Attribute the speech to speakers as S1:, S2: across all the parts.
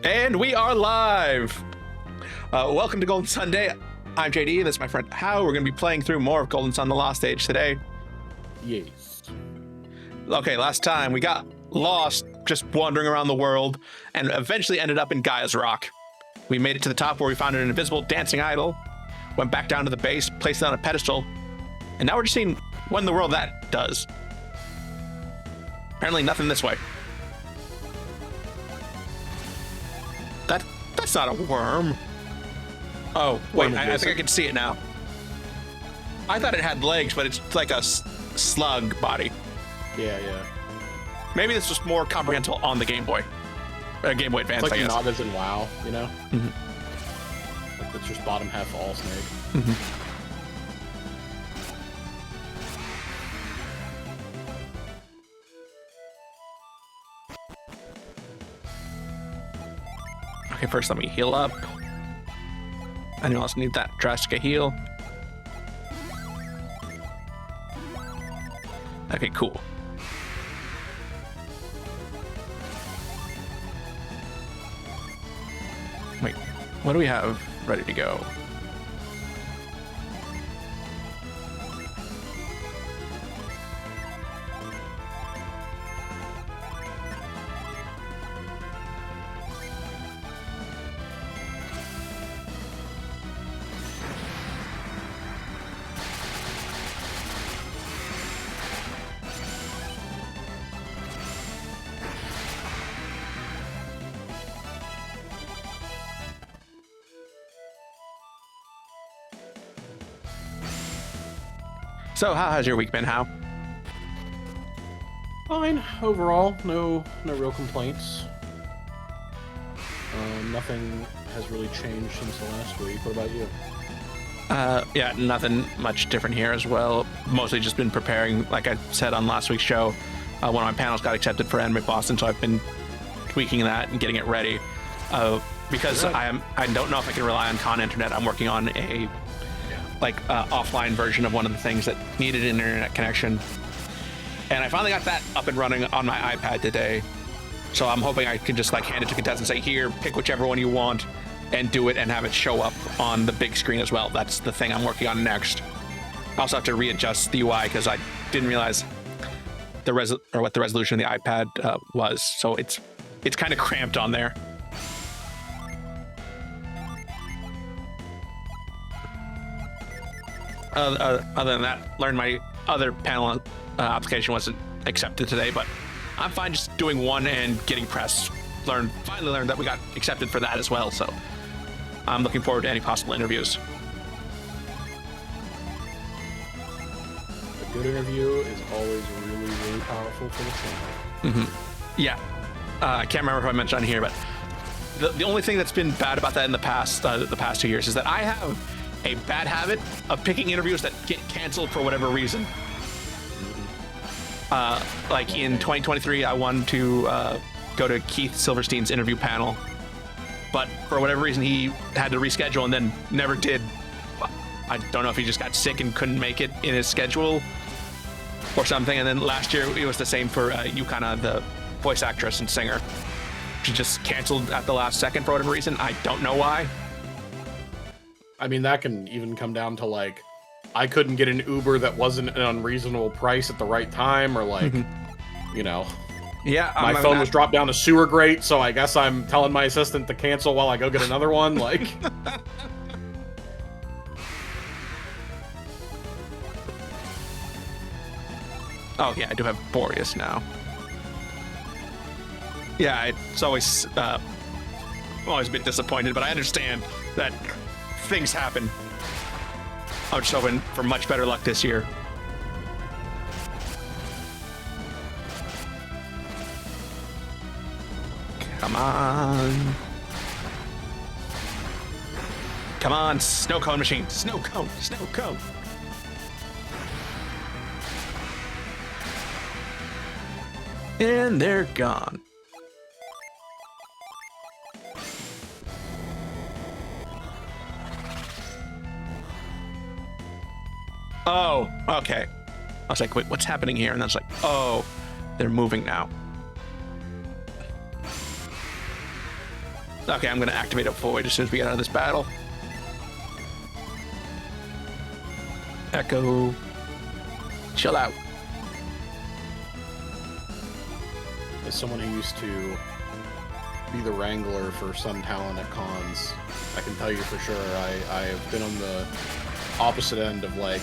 S1: And we are live. Welcome to Golden Sunday. I'm JD. This is my friend How. We're going to be playing through more of Golden Sun: The Lost Age today.
S2: Yes.
S1: Okay, last time we got lost just wandering around the world and eventually ended up in Gaia's Rock. We made it to the top where we found an invisible dancing idol, went back down to the base, placed it on a pedestal, and now we're just seeing what in the world that does. Apparently nothing this way. That's not a worm. Oh, wait, I think I can see it now. I thought it had legs, but it's like a slug body.
S2: Yeah.
S1: Maybe this was more comprehensible on the Game Boy. Game Boy Advance,
S2: It's like
S1: I guess.
S2: not as in WoW, you know? Mm-hmm. Like it's just bottom half all snake.
S1: Mm-hmm. Okay, first let me heal up. Anyone else need that drastic a heal? Okay, cool. Wait, what do we have ready to go? So, how has your week been, How?
S2: Fine overall, no real complaints. Nothing has really changed since the last week. What about you?
S1: Yeah, nothing much different here as well. Mostly just been preparing, like I said on last week's show. One of my panels got accepted for Anime Boston, so I've been tweaking that and getting it ready. Because I don't know if I can rely on Con Internet. I'm working on a offline version of one of the things that needed an internet connection. And I finally got that up and running on my iPad today. So I'm hoping I can just hand it to contestants and say, here, pick whichever one you want and do it and have it show up on the big screen as well. That's the thing I'm working on next. I also have to readjust the UI because I didn't realize what the resolution of the iPad was. So it's kind of cramped on there. Other than that, learned my other panel application wasn't accepted today, but I'm fine just doing one and getting press. Finally learned that we got accepted for that as well, so I'm looking forward to any possible interviews.
S2: A good interview is always really, really powerful for the channel.
S1: Mm-hmm. Yeah. I can't remember if I mentioned on here, but the only thing that's been bad about that in the past 2 years is that I have a bad habit of picking interviews that get canceled for whatever reason. Like in 2023, I wanted to go to Keith Silverstein's interview panel, but for whatever reason, he had to reschedule and then never did. I don't know if he just got sick and couldn't make it in his schedule or something. And then last year, it was the same for Yukana, the voice actress and singer. She just canceled at the last second for whatever reason. I don't know why.
S2: I mean, that can even come down to I couldn't get an Uber that wasn't an unreasonable price at the right time, or you know.
S1: Yeah,
S2: my phone was dropped down a sewer grate, so I guess I'm telling my assistant to cancel while I go get another one.
S1: Oh yeah, I do have Boreas now. Yeah, it's always I'm always a bit disappointed, but I understand that things happen. I'm just hoping for much better luck this year. Come on. Come on, snow cone machine. Snow cone, snow cone. And they're gone. Oh, okay. I was like, wait, what's happening here? And I was like, oh, they're moving now. Okay, I'm gonna activate a void as soon as we get out of this battle. Echo. Chill out.
S2: As someone who used to be the wrangler for some talent at cons, I can tell you for sure I have been on the opposite end of like,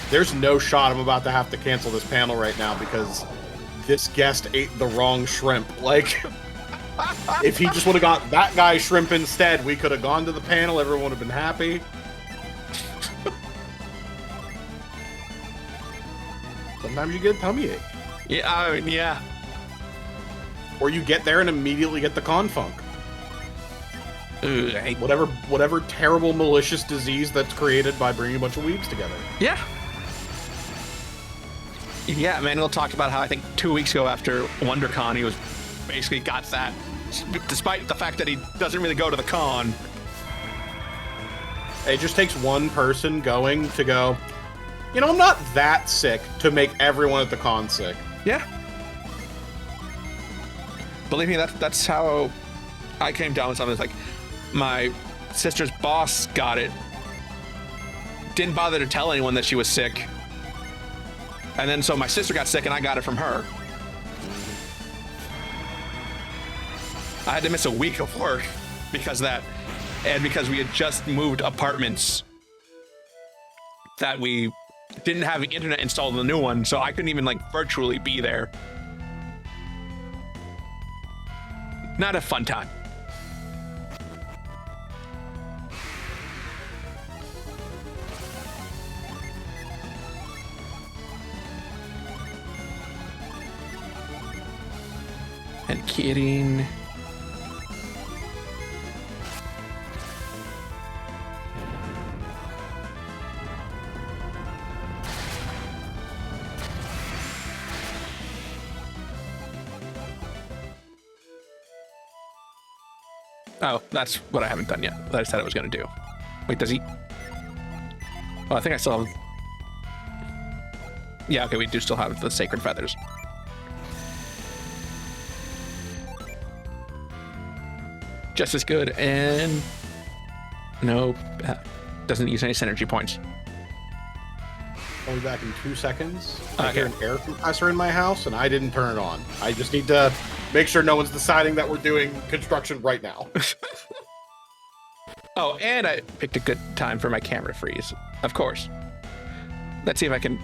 S2: there's no shot I'm about to have to cancel this panel right now because this guest ate the wrong shrimp. Like, if he just would have got that guy's shrimp instead, we could have gone to the panel, everyone would have been happy. Sometimes you get a tummy ache.
S1: Yeah, I mean, yeah.
S2: Or you get there and immediately get the con funk.
S1: Ugh,
S2: Whatever terrible malicious disease that's created by bringing a bunch of weebs together.
S1: Yeah. Yeah, Manuel talked about how I think 2 weeks ago after WonderCon, he was basically got that, despite the fact that he doesn't really go to the con.
S2: It just takes one person going to go, you know, I'm not that sick, to make everyone at the con sick.
S1: Yeah. Believe me, that's how I came down with something. It's like my sister's boss got it, didn't bother to tell anyone that she was sick, and then so my sister got sick and I got it from her. I had to miss a week of work because of that, and because we had just moved apartments that we didn't have internet installed in the new one, so I couldn't even like virtually be there. Not a fun time. And kidding. Oh, that's what I haven't done yet. That I said I was going to do. Wait, does he? Oh, I think I still have... Yeah, okay, we do still have the Sacred Feathers. Just as good, and... Nope. Doesn't use any synergy points.
S2: I'll be back in 2 seconds. I
S1: Okay.
S2: hear an air compressor in my house, and I didn't turn it on. I just need to make sure no one's deciding that we're doing construction right now.
S1: Oh, and I picked a good time for my camera freeze. Of course. Let's see if I can...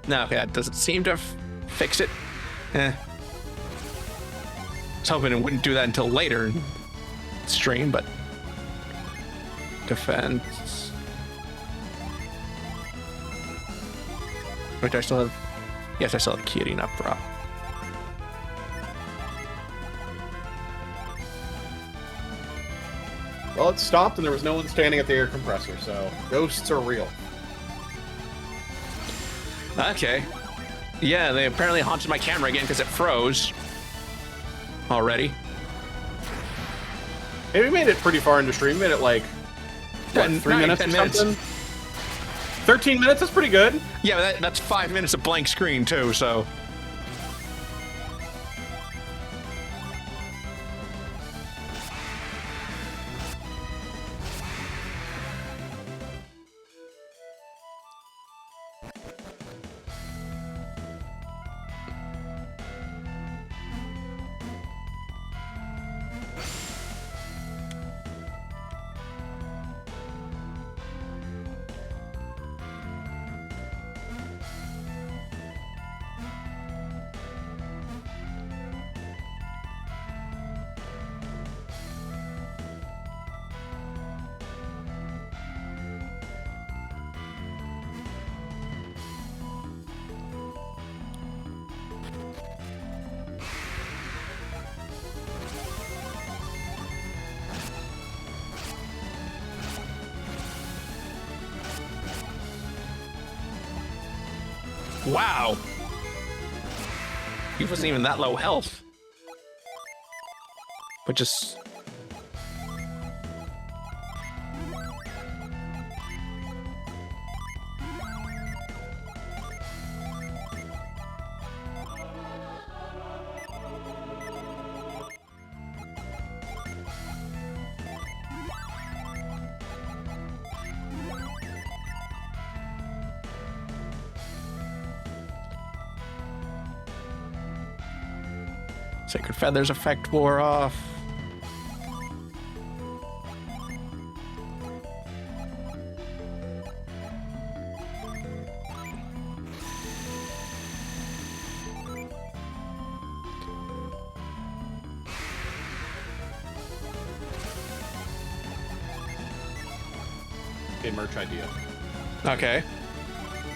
S1: No, okay, that doesn't seem to fix it. I was hoping it wouldn't do that until later in stream, but... Defense... Wait, do I still have... Yes, I still have Kirin up for...
S2: Well, it stopped, and there was no one standing at the air compressor, so ghosts are real.
S1: Okay. Yeah, they apparently haunted my camera again because it froze. Already.
S2: Hey, we made it pretty far into stream. We made it like, what, 3 minutes or
S1: 10 minutes.
S2: something? 13 minutes? That's pretty good.
S1: Yeah, but that's 5 minutes of blank screen, too, so... Wow! He wasn't even that low health. But just... Sacred Feathers effect wore off.
S2: Okay, merch idea.
S1: Okay.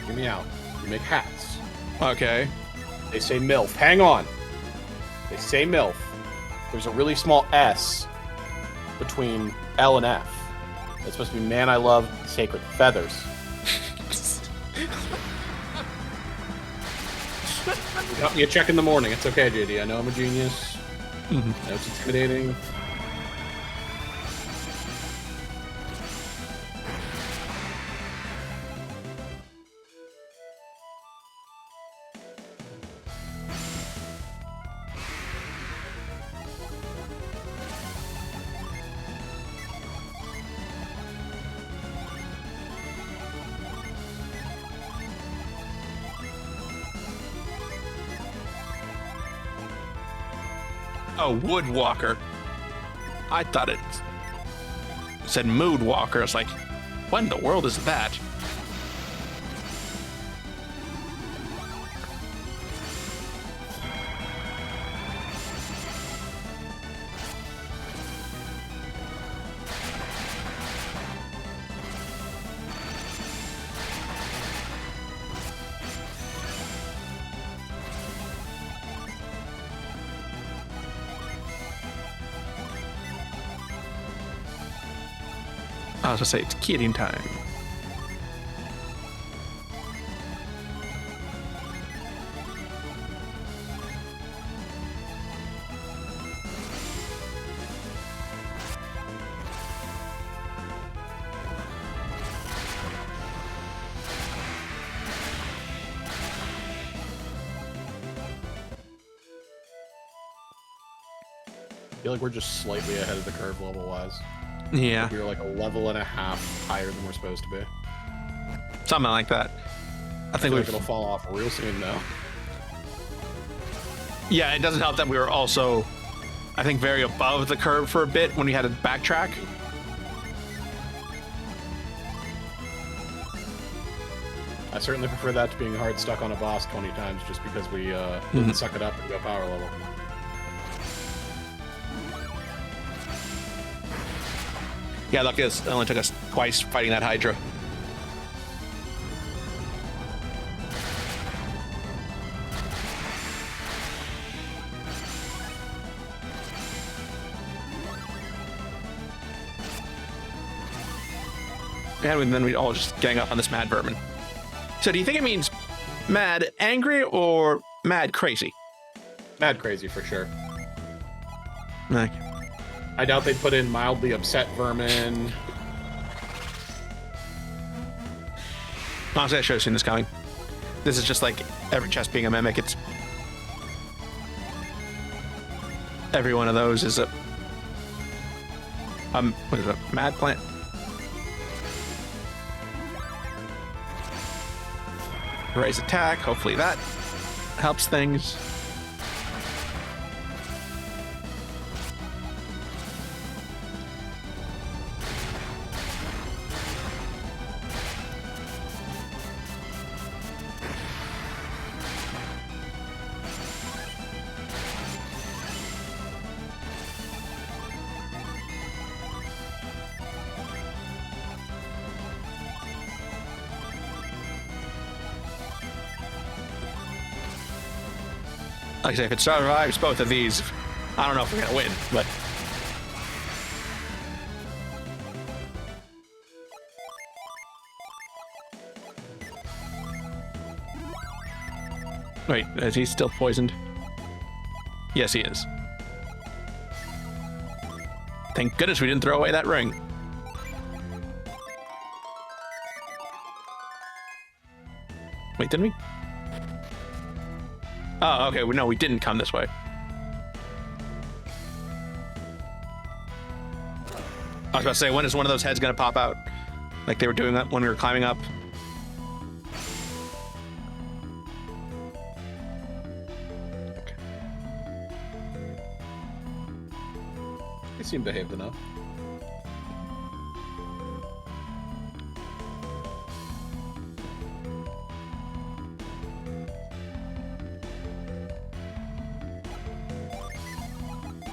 S2: Hear me out. You make hats.
S1: Okay.
S2: They say MILF. Hang on. They say MILF. There's a really small S between L and F. It's supposed to be Man I Love, Sacred Feathers. You got me a check in the morning. It's okay, JD. I know I'm a genius. I know it's intimidating.
S1: Oh, Woodwalker. I thought it said Moodwalker. It's like, what in the world is that? I was gonna say it's kidding time.
S2: I feel like we're just slightly ahead of the curve level-wise.
S1: Yeah,
S2: We're like a level and a half higher than we're supposed to be.
S1: something like that. I think
S2: Like it'll fall off real soon, though.
S1: Yeah, it doesn't help that we were also, I think, very above the curve for a bit when we had to backtrack.
S2: I certainly prefer that to being hard stuck on a boss 20 times just because we didn't suck it up and go power level.
S1: Yeah, look, it only took us twice fighting that Hydra. And then we'd all just gang up on this mad vermin. So do you think it means mad angry or mad crazy?
S2: Mad crazy for sure.
S1: Like,
S2: I doubt they'd put in mildly upset vermin.
S1: honestly, I should have seen this coming. This is just like every chest being a mimic. It's every one of those is a what is it? Mad plant. Raise attack. Hopefully that helps things. Like I say, if it survives both of these, I don't know if we're gonna win, but wait, is he still poisoned? Yes, he is. Thank goodness we didn't throw away that ring. Wait, didn't we? Oh, okay. No, we didn't come this way. I was about to say, when is one of those heads going to pop out? Like they were doing that when we were climbing up. Okay.
S2: seem behaved enough.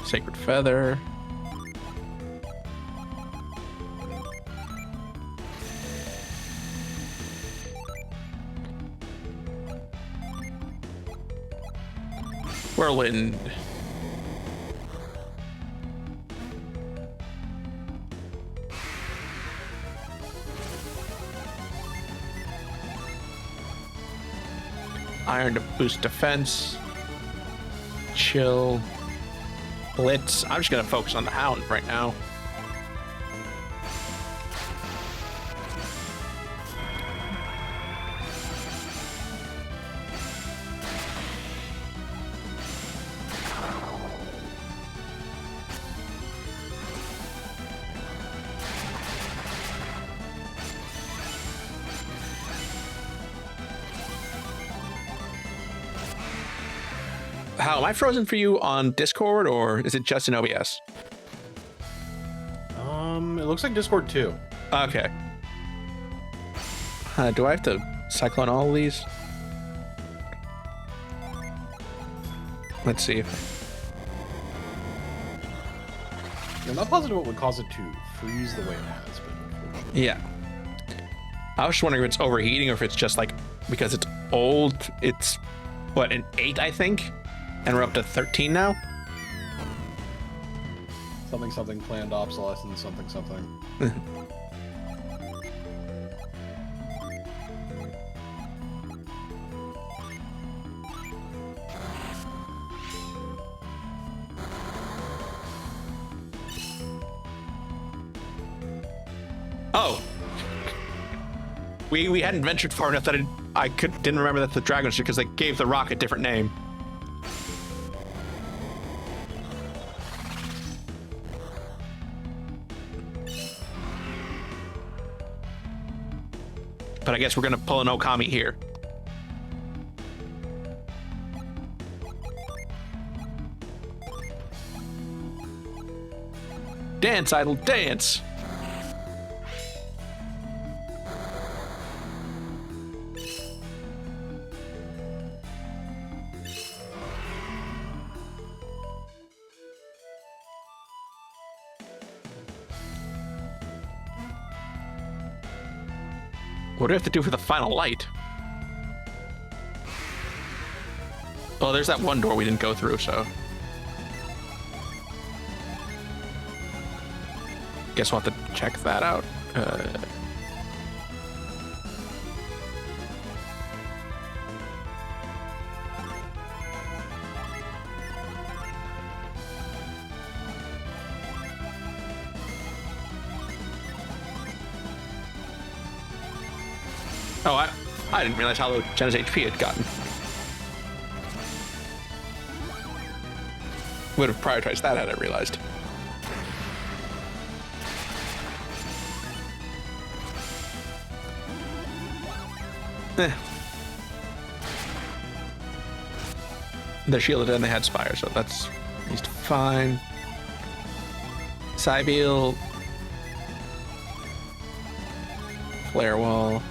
S1: Sacred Feather. Whirlwind. Iron to boost defense. Chill. Blitz. I'm just gonna focus on the Hound right now. How am I frozen for you on Discord, or is it just in OBS?
S2: It looks like Discord too.
S1: Okay. Do I have to cyclone all of these? Let's see.
S2: I'm not positive what would cause it to freeze the way it has, but
S1: Yeah. I was just wondering if it's overheating or if it's just like because it's old. It's what, an 8, I think, and we're up to 13 now.
S2: something planned obsolescence, something.
S1: Oh, we hadn't ventured far enough that didn't remember that the dragon was because they gave the rock a different name. But I guess we're gonna pull an Okami here. Dance, idol, dance! What do we have to do for the final light? Oh, there's that one door we didn't go through, so... Guess we'll have to check that out. Oh, I didn't realize how low Jenna's HP had gotten. Would have prioritized that had I realized. They're shielded and they had Spire, so that's at least fine. Cybele. Flare Wall.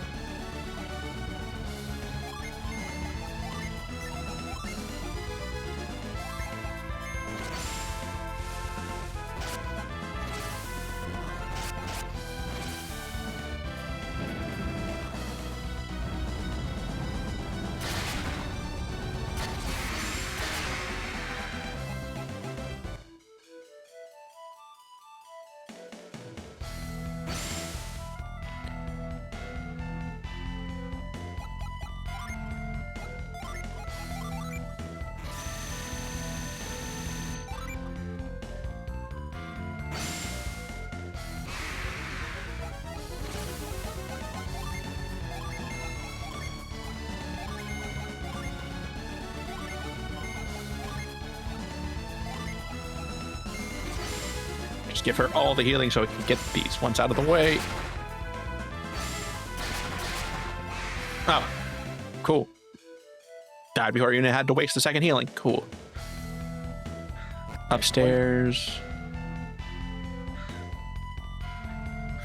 S1: Just give her all the healing so we can get these ones out of the way. Oh, cool. Died before you even had to waste the second healing. Cool. Upstairs.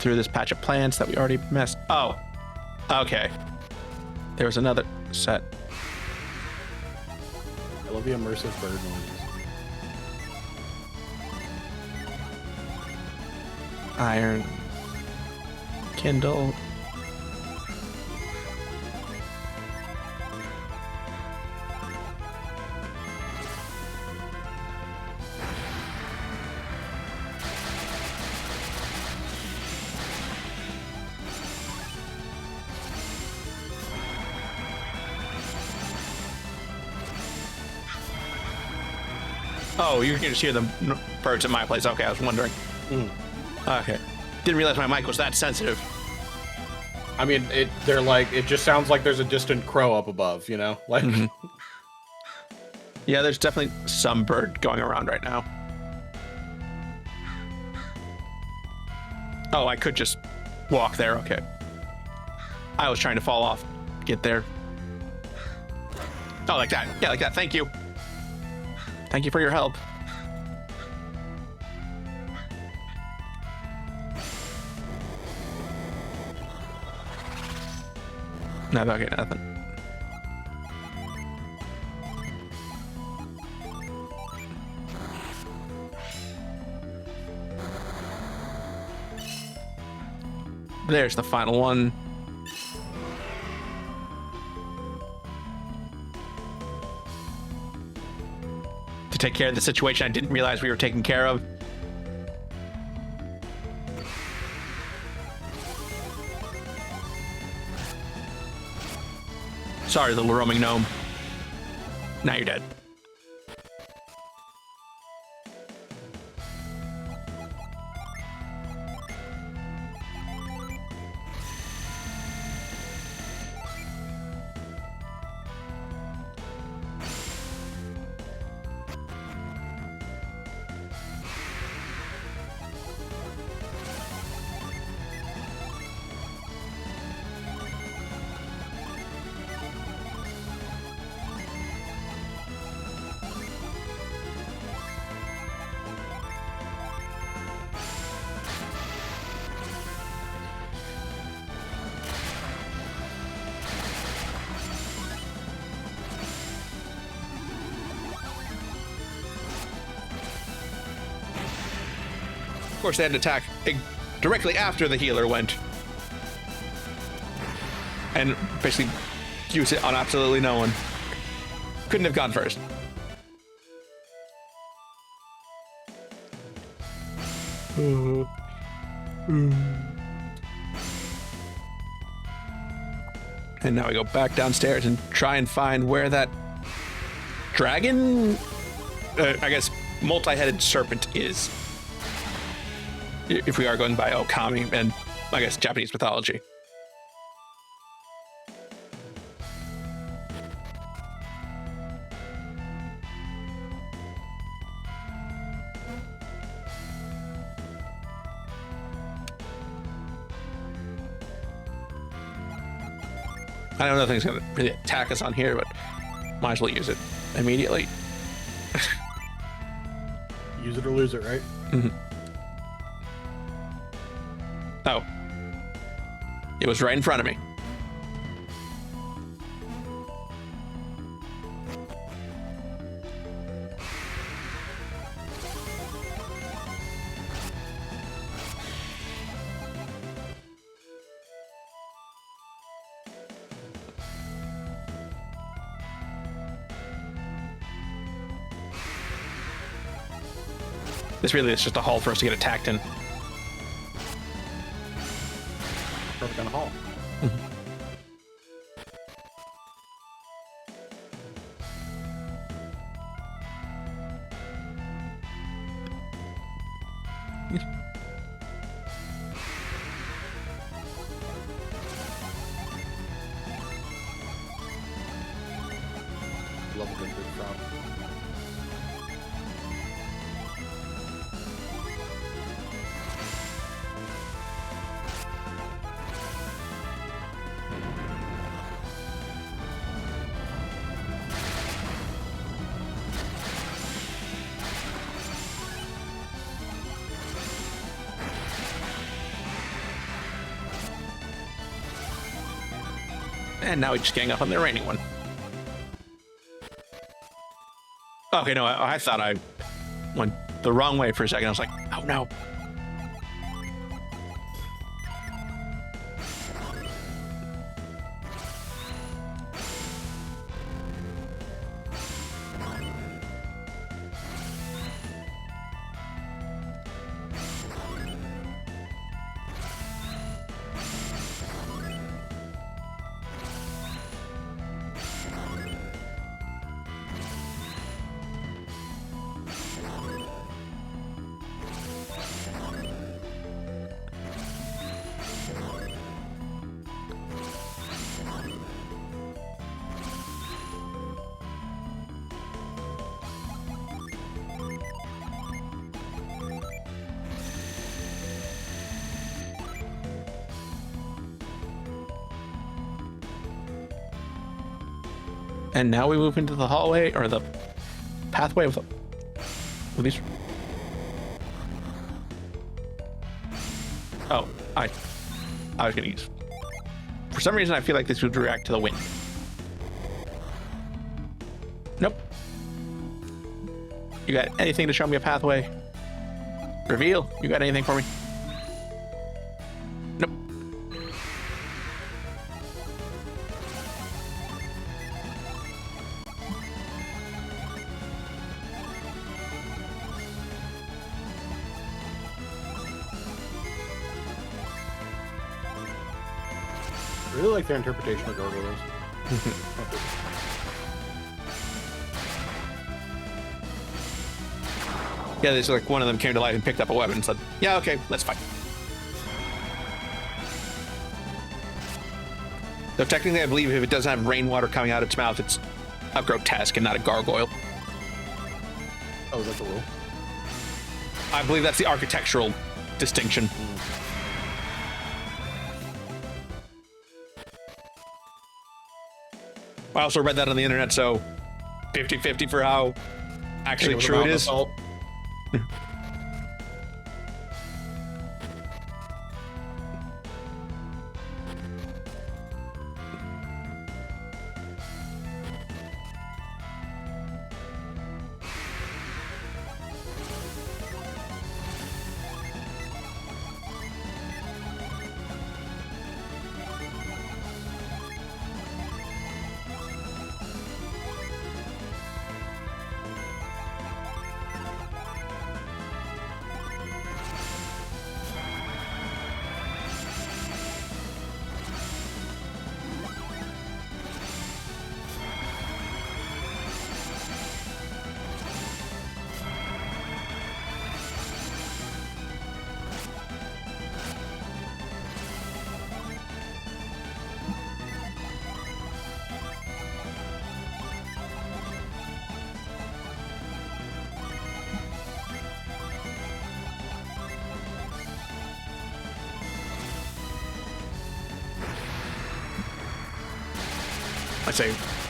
S1: through this patch of plants that we already messed. Oh, okay. There was another set.
S2: I love the immersive bird noises.
S1: Iron. Kindle. Oh, you can just hear the birds at my place. Okay, I was wondering. Okay. Didn't realize my mic was that sensitive.
S2: I mean, they're like, it just sounds like there's a distant crow up above, you know? Like,
S1: Yeah, there's definitely some bird going around right now. Oh, I could just walk there. Okay. I was trying to fall off. Get there. Oh, like that. Yeah, like that. Thank you. Thank you for your help. No, okay, nothing. There's the final one. To take care of the situation I didn't realize we were taking care of. Sorry, little roaming gnome. Now you're dead. Of course, they had an attack directly after the healer went. And basically use it on absolutely no one. Couldn't have gone first. And now we go back downstairs and try and find where that dragon, I guess, multi-headed serpent is. If we are going by Okami and, I guess, Japanese mythology. I don't know if it's going to really attack us on here, but might as well use it immediately.
S2: use it or lose it, right?
S1: Mm-hmm. Oh. It was right in front of me. This really is just a hall for us to get attacked in.
S2: Perfect on a hall. Love a good big frog.
S1: And now we just gang up on the raining one. Okay, no, I thought I went the wrong way for a second. I was like, oh no. And now we move into the hallway or the pathway with these. Oh, I was gonna use. For some reason, I feel like this would react to the wind. Nope. You got anything to show me a pathway? Reveal. You got anything for me? Nope.
S2: I really like their interpretation of gargoyles.
S1: Yeah, there's like one of them came to life and picked up a weapon and said, yeah, okay, let's fight. Though technically, I believe if it doesn't have rainwater coming out its mouth, it's a grotesque and not a gargoyle.
S2: Oh, is that the rule?
S1: I believe that's the architectural distinction. I also read that on the internet, so 50-50 for how actually true it is.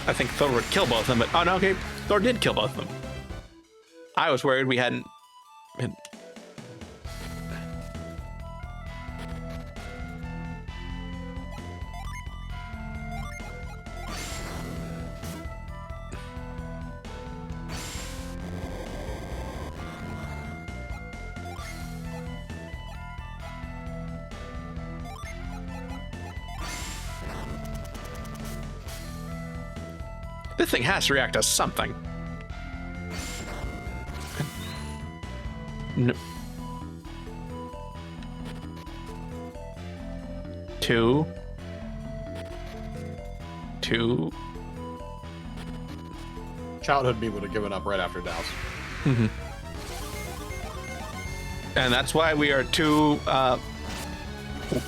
S1: I think Thor would kill both of them, but oh no, okay, Thor did kill both of them. I was worried we hadn't been. This thing has to react to something. No. 2.
S2: Childhood me would have given up right after Douse.
S1: Mm-hmm. And that's why we are two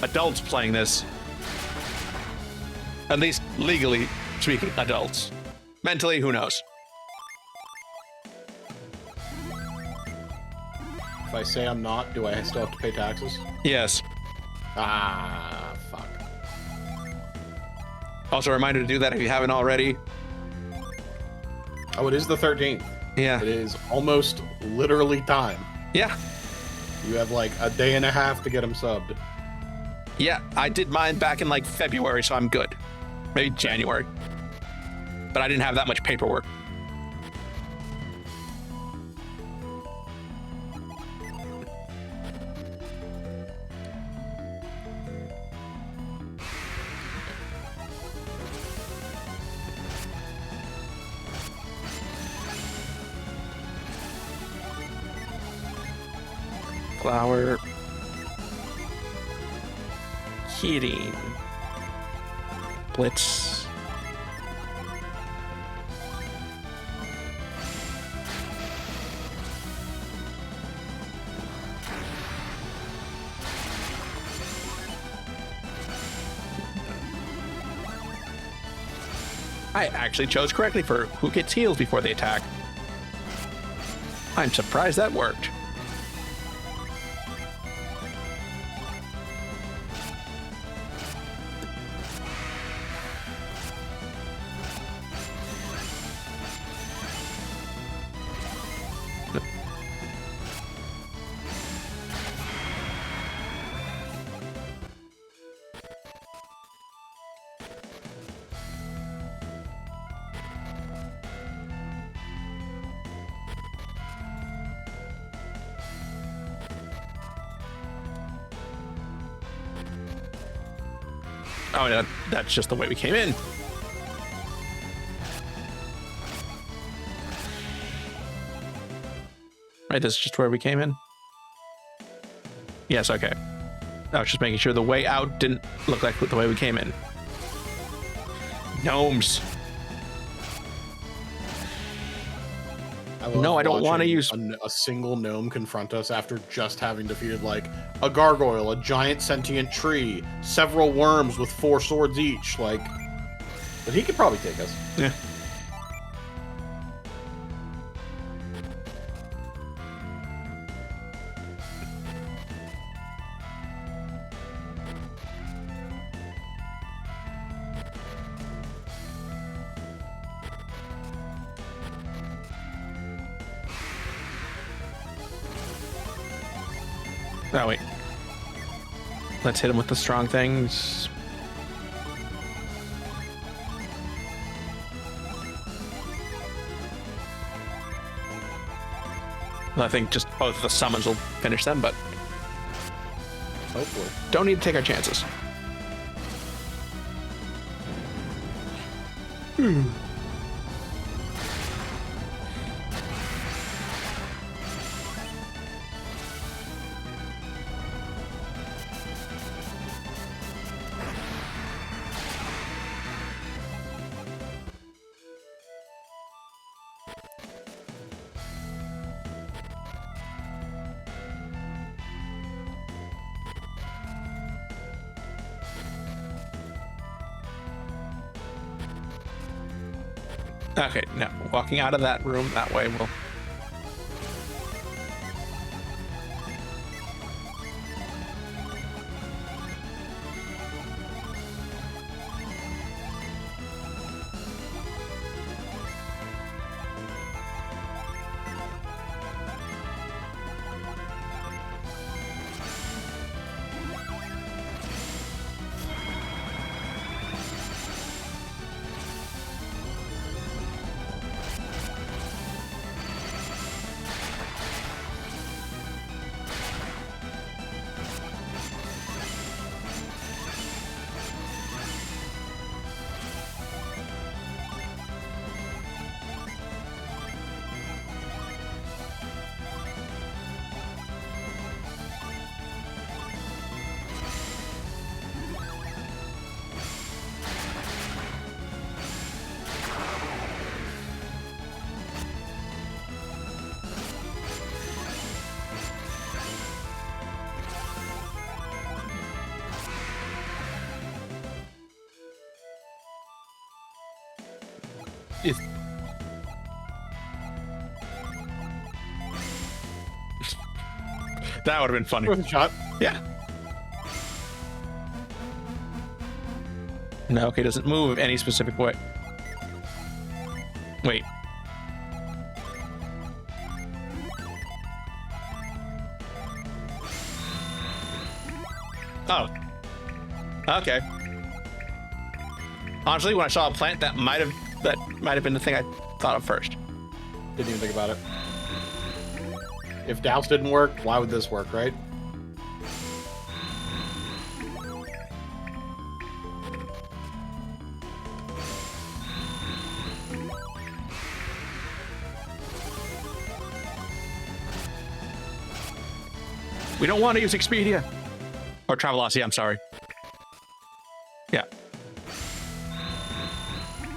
S1: adults playing this. At least legally speaking, adults. Mentally, who knows?
S2: If I say I'm not, do I still have to pay taxes?
S1: Yes.
S2: Ah, fuck.
S1: Also, a reminder to do that if you haven't already.
S2: Oh, it is the 13th.
S1: Yeah.
S2: It is almost literally time.
S1: Yeah.
S2: You have like a day and a half to get them subbed.
S1: Yeah, I did mine back in like February, so I'm good. maybe January. But I didn't have that much paperwork. Flower. Heating. Blitz. I actually chose correctly for who gets healed before they attack. I'm surprised that worked. Oh, yeah, that's just the way we came in. Right, this is just where we came in? Yes, okay. I was just making sure the way out didn't look like the way we came in. Gnomes. No, I don't want to use
S2: a single gnome confront us after just having defeated like a gargoyle, a giant sentient tree, several worms with 4 swords each. Like, but he could probably take us.
S1: Yeah. Oh, wait. Let's hit him with the strong things. Well, I think just both of the summons will finish them, but
S2: hopefully.
S1: Don't need to take our chances. Okay, now walking out of that room that way will. That would have been funny.
S2: Worth a shot.
S1: Yeah. No, okay, doesn't move any specific way. Wait. Oh. Okay. Honestly, when I saw a plant, that might have been the thing I thought of first.
S2: Didn't even think about it. If Douse didn't work, why would this work, right?
S1: We don't want to use Expedia. Or Travelocity, I'm sorry. Yeah.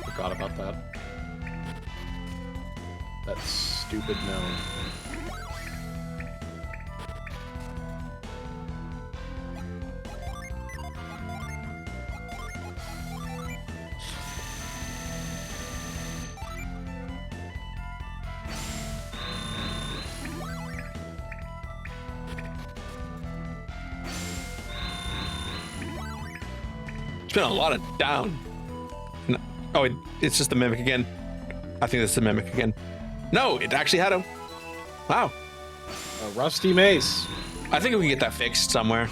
S2: Forgot about that. That stupid gnome.
S1: It's been a lot of down. No. Oh, it's just the Mimic again. I think it's the Mimic again. No, it actually had him. Wow.
S2: A rusty mace.
S1: I think we can get that fixed somewhere.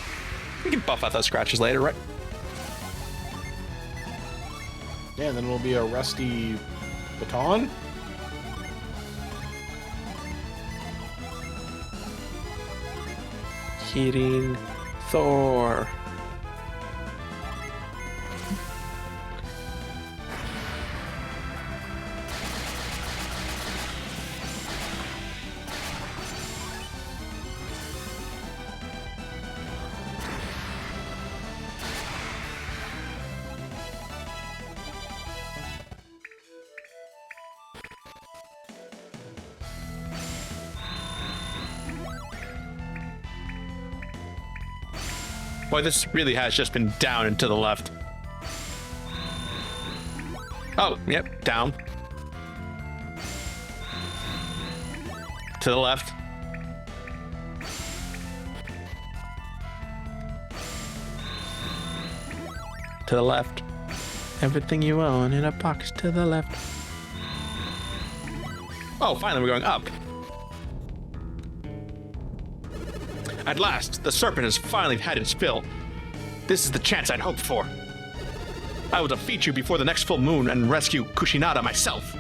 S1: We can buff out those scratches later, right?
S2: Yeah, and then it'll be a rusty baton.
S1: Heating Thor. Boy, this really has just been down and to the left. Oh, yep, down. To the left. To the left. Everything you own in a box to the left. Oh, finally we're going up. At last, the Serpent has finally had its fill. This is the chance I'd hoped for. I will defeat you before the next full moon and rescue Kushinada myself.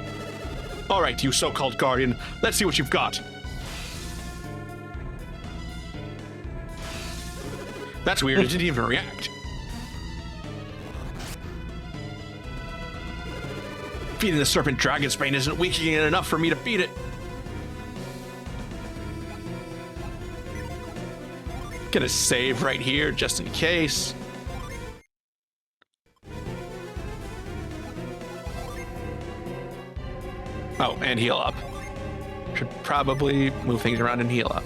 S1: All right, you so-called Guardian, let's see what you've got. That's weird, it didn't even react. Feeding the Serpent Dragon's Bane isn't weakening it enough for me to beat it. Gonna save right here, just in case. Oh, and heal up. Should probably move things around and heal up.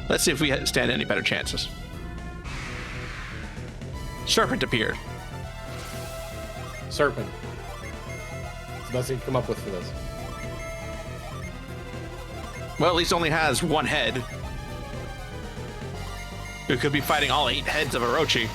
S1: Let's see if we stand any better chances. Serpent appeared.
S2: Serpent. It's the best you can come up with for this.
S1: Well, at least only has one head. We could be fighting all 8 heads of Orochi.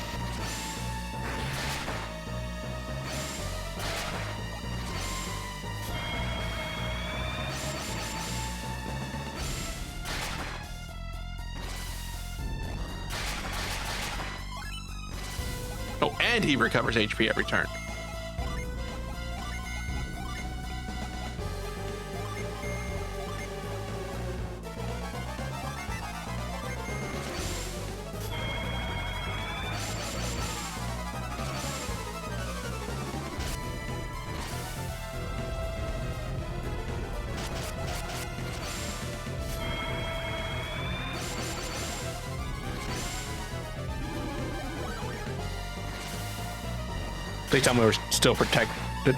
S1: Oh, and he recovers HP every turn. Please tell me we're still protected.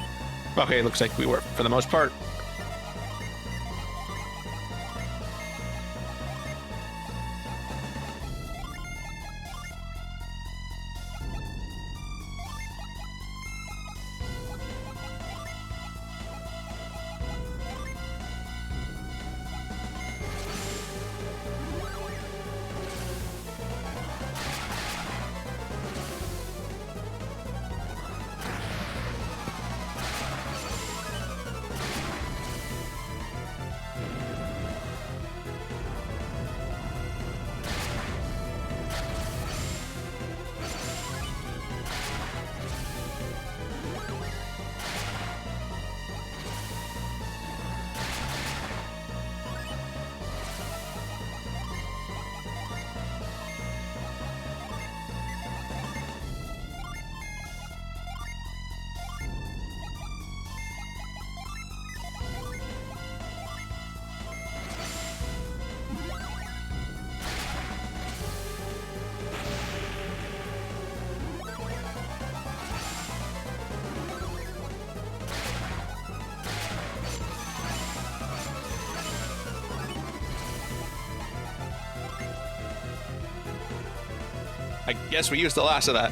S1: Okay, looks like we were for the most part. I guess we used the last of that.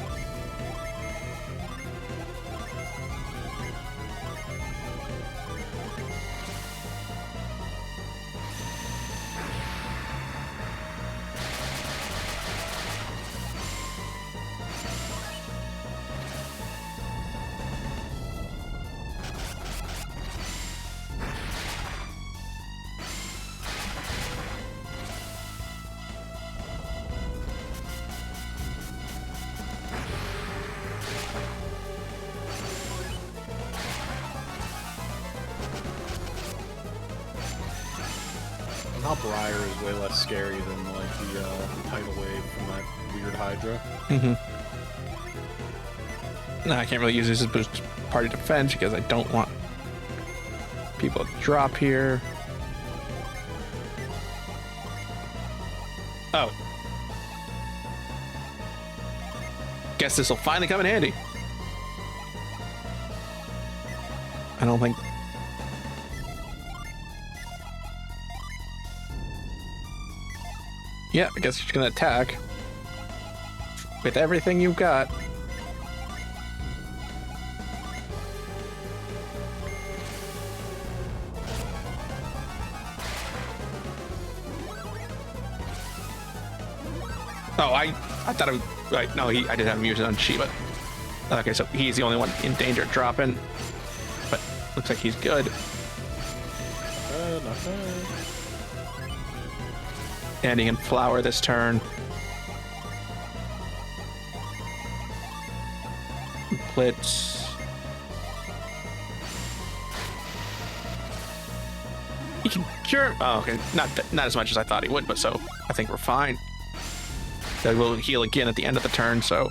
S2: Now Briar is way less scary than like the tidal wave from that weird Hydra.
S1: No, I can't really use this as boost party defense because I don't want people to drop here. Oh. Guess this will finally come in handy. I don't think... Yeah, I guess you're gonna attack with everything you've got. Oh, I thought it was right. No, I did have him use it on Shiva. Okay, so he's the only one in danger of dropping, but looks like he's good.
S2: Not bad.
S1: And he can flower this turn. Blitz. He can cure. Oh, okay. Not as much as I thought he would, but so I think we're fine. That will heal again at the end of the turn, so.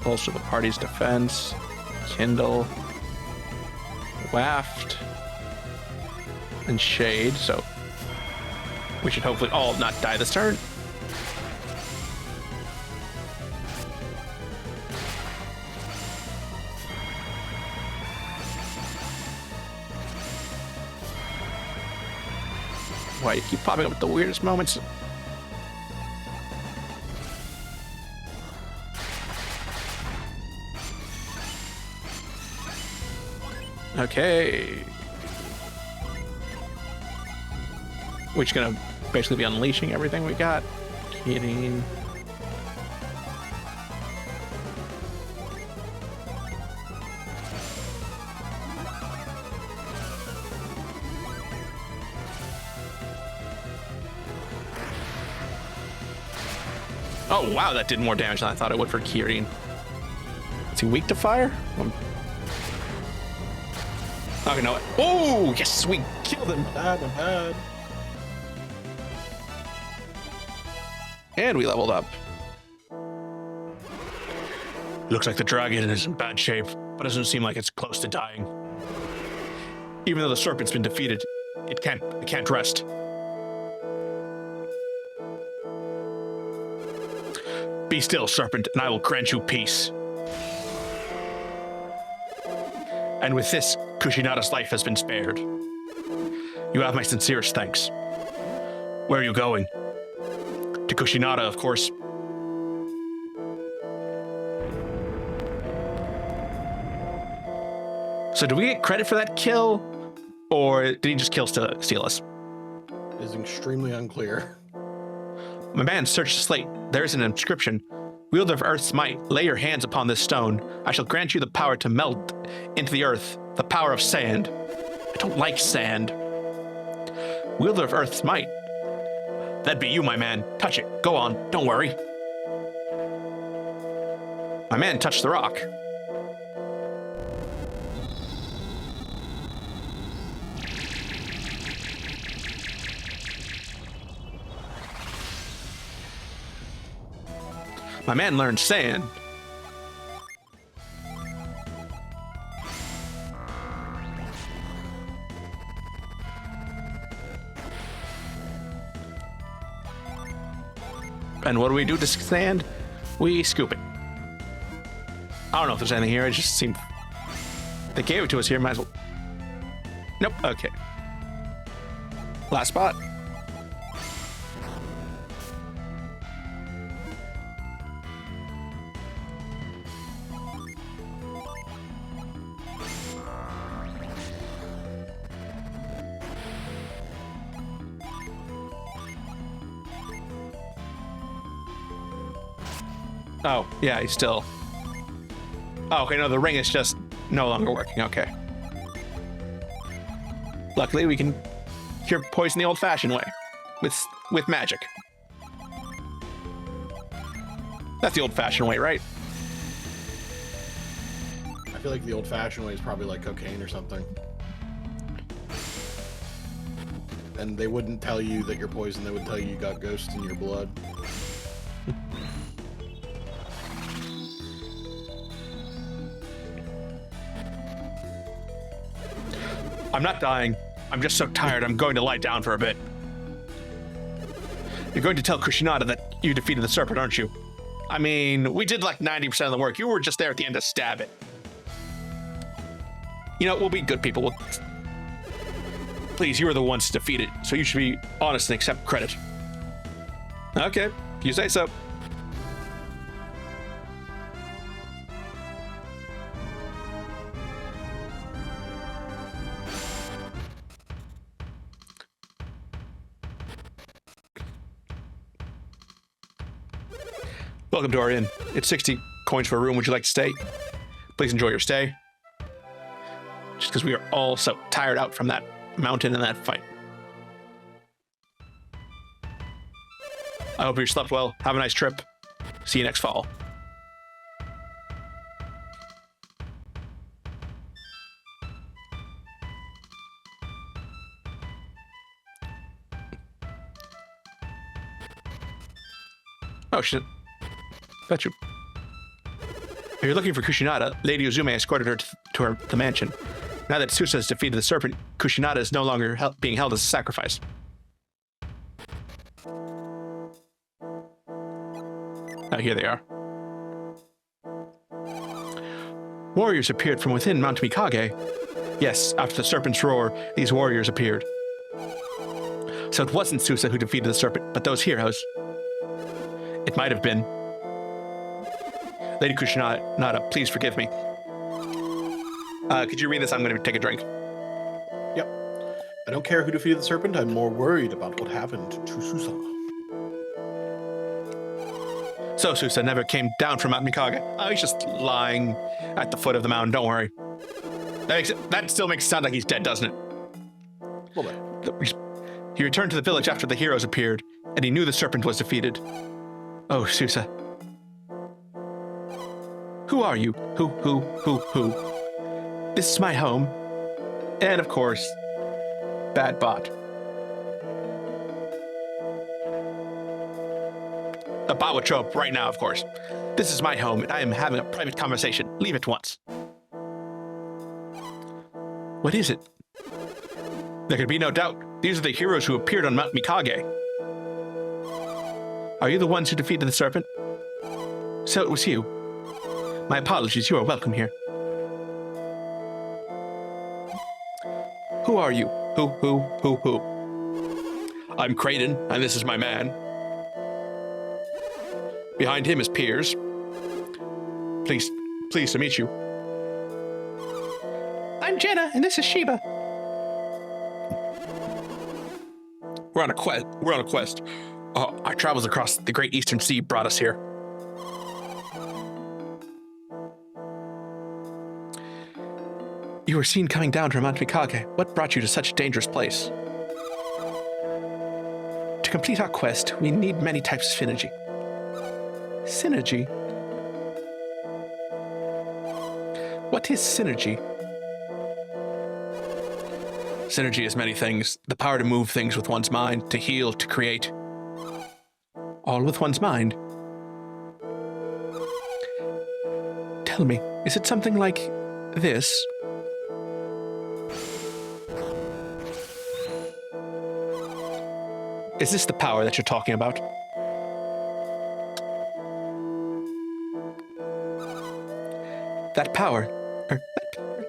S1: Bolster the party's defense. Kindle. Waft. And Shade, so we should hopefully all not die this turn. Why you keep popping up at the weirdest moments? Okay. We're just gonna basically be unleashing everything we got. Kidding. Oh wow, that did more damage than I thought it would for Kirin. Is he weak to fire? Okay, no. Oh, yes, we killed him.
S2: Bad.
S1: And we leveled up. Looks like the dragon is in bad shape, but doesn't seem like it's close to dying. Even though the serpent's been defeated, it can't rest. Be still, serpent, and I will grant you peace. And with this, Kushinada's life has been spared. You have my sincerest thanks. Where are you going? To Kushinada, of course. So do we get credit for that kill? Or did he just kill to steal us?
S2: It is extremely unclear.
S1: My man searched the slate. There is an inscription. Wielder of Earth's might, lay your hands upon this stone. I shall grant you the power to melt into the earth, the power of sand. I don't like sand. Wielder of Earth's might. That'd be you, my man. Touch it. Go on. Don't worry. My man touched the rock. My man learned sand. And what do we do to sand? We scoop it. I don't know if there's anything here. It just seemed... They gave it to us here. Might as well... Nope. Okay. Last spot. Oh, yeah, he's still... Oh, okay, no, the ring is just no longer working. Okay. Luckily, we can cure poison the old-fashioned way. With magic. That's the old-fashioned way, right?
S2: I feel like the old-fashioned way is probably like cocaine or something. And they wouldn't tell you that you're poisoned, they would tell you got ghosts in your blood.
S1: I'm not dying. I'm just so tired, I'm going to lie down for a bit. You're going to tell Kushinada that you defeated the Serpent, aren't you? I mean, we did like 90% of the work. You were just there at the end to stab it. You know, we'll be good people. Please, you were the ones to defeat it, so you should be honest and accept credit. Okay, you say so. Welcome to our inn. It's 60 coins for a room. Would you like to stay? Please enjoy your stay. Just because we are all so tired out from that mountain and that fight. I hope you slept well. Have a nice trip. See you next fall. Oh shit. Bet you. If you're looking for Kushinada, Lady Izumo escorted her to the mansion. Now that Susa has defeated the Serpent, Kushinada is no longer being held as a sacrifice. Oh, here they are. Warriors appeared from within Mount Mikage. Yes, after the Serpent's roar, these warriors appeared. So it wasn't Susa who defeated the Serpent, but those heroes. It might have been. Lady Kushinada, please forgive me. Could you read this? I'm going to take a drink.
S2: Yep. I don't care who defeated the Serpent. I'm more worried about what happened to Susa.
S1: So Susa never came down from Mount Mikage. Oh, he's just lying at the foot of the mountain. Don't worry. That still makes it sound like he's dead, doesn't it?
S2: A little bit.
S1: He returned to the village after the heroes appeared, and he knew the Serpent was defeated. Oh, Susa. Who are you? Who? This is my home. And of course, bad bot. The bot would show up right now, of course. This is my home, and I am having a private conversation. Leave at once. What is it? There can be no doubt. These are the heroes who appeared on Mount Mikage. Are you the ones who defeated the Serpent? So it was you. My apologies, you are welcome here. Who are you? Who? I'm Kraden, and this is my man. Behind him is Piers. Pleased to meet you. I'm Jenna, and this is Sheba. We're on a quest. Our travels across the Great Eastern Sea brought us here. You were seen coming down from Mount Mikage. What brought you to such a dangerous place? To complete our quest, we need many types of synergy. Synergy? What is synergy? Synergy is many things. The power to move things with one's mind, to heal, to create. All with one's mind. Tell me, is it something like this? Is this the power that you're talking about? That power,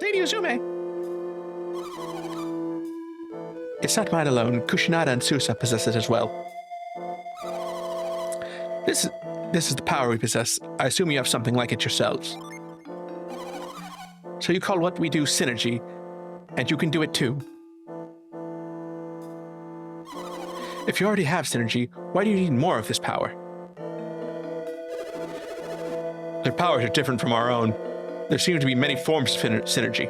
S1: Lady Uzume. It's not mine alone. Kushinada and Susa possess it as well. This is the power we possess. I assume you have something like it yourselves. So you call what we do synergy, and you can do it too. If you already have synergy, why do you need more of this power? Their powers are different from our own. There seem to be many forms of synergy.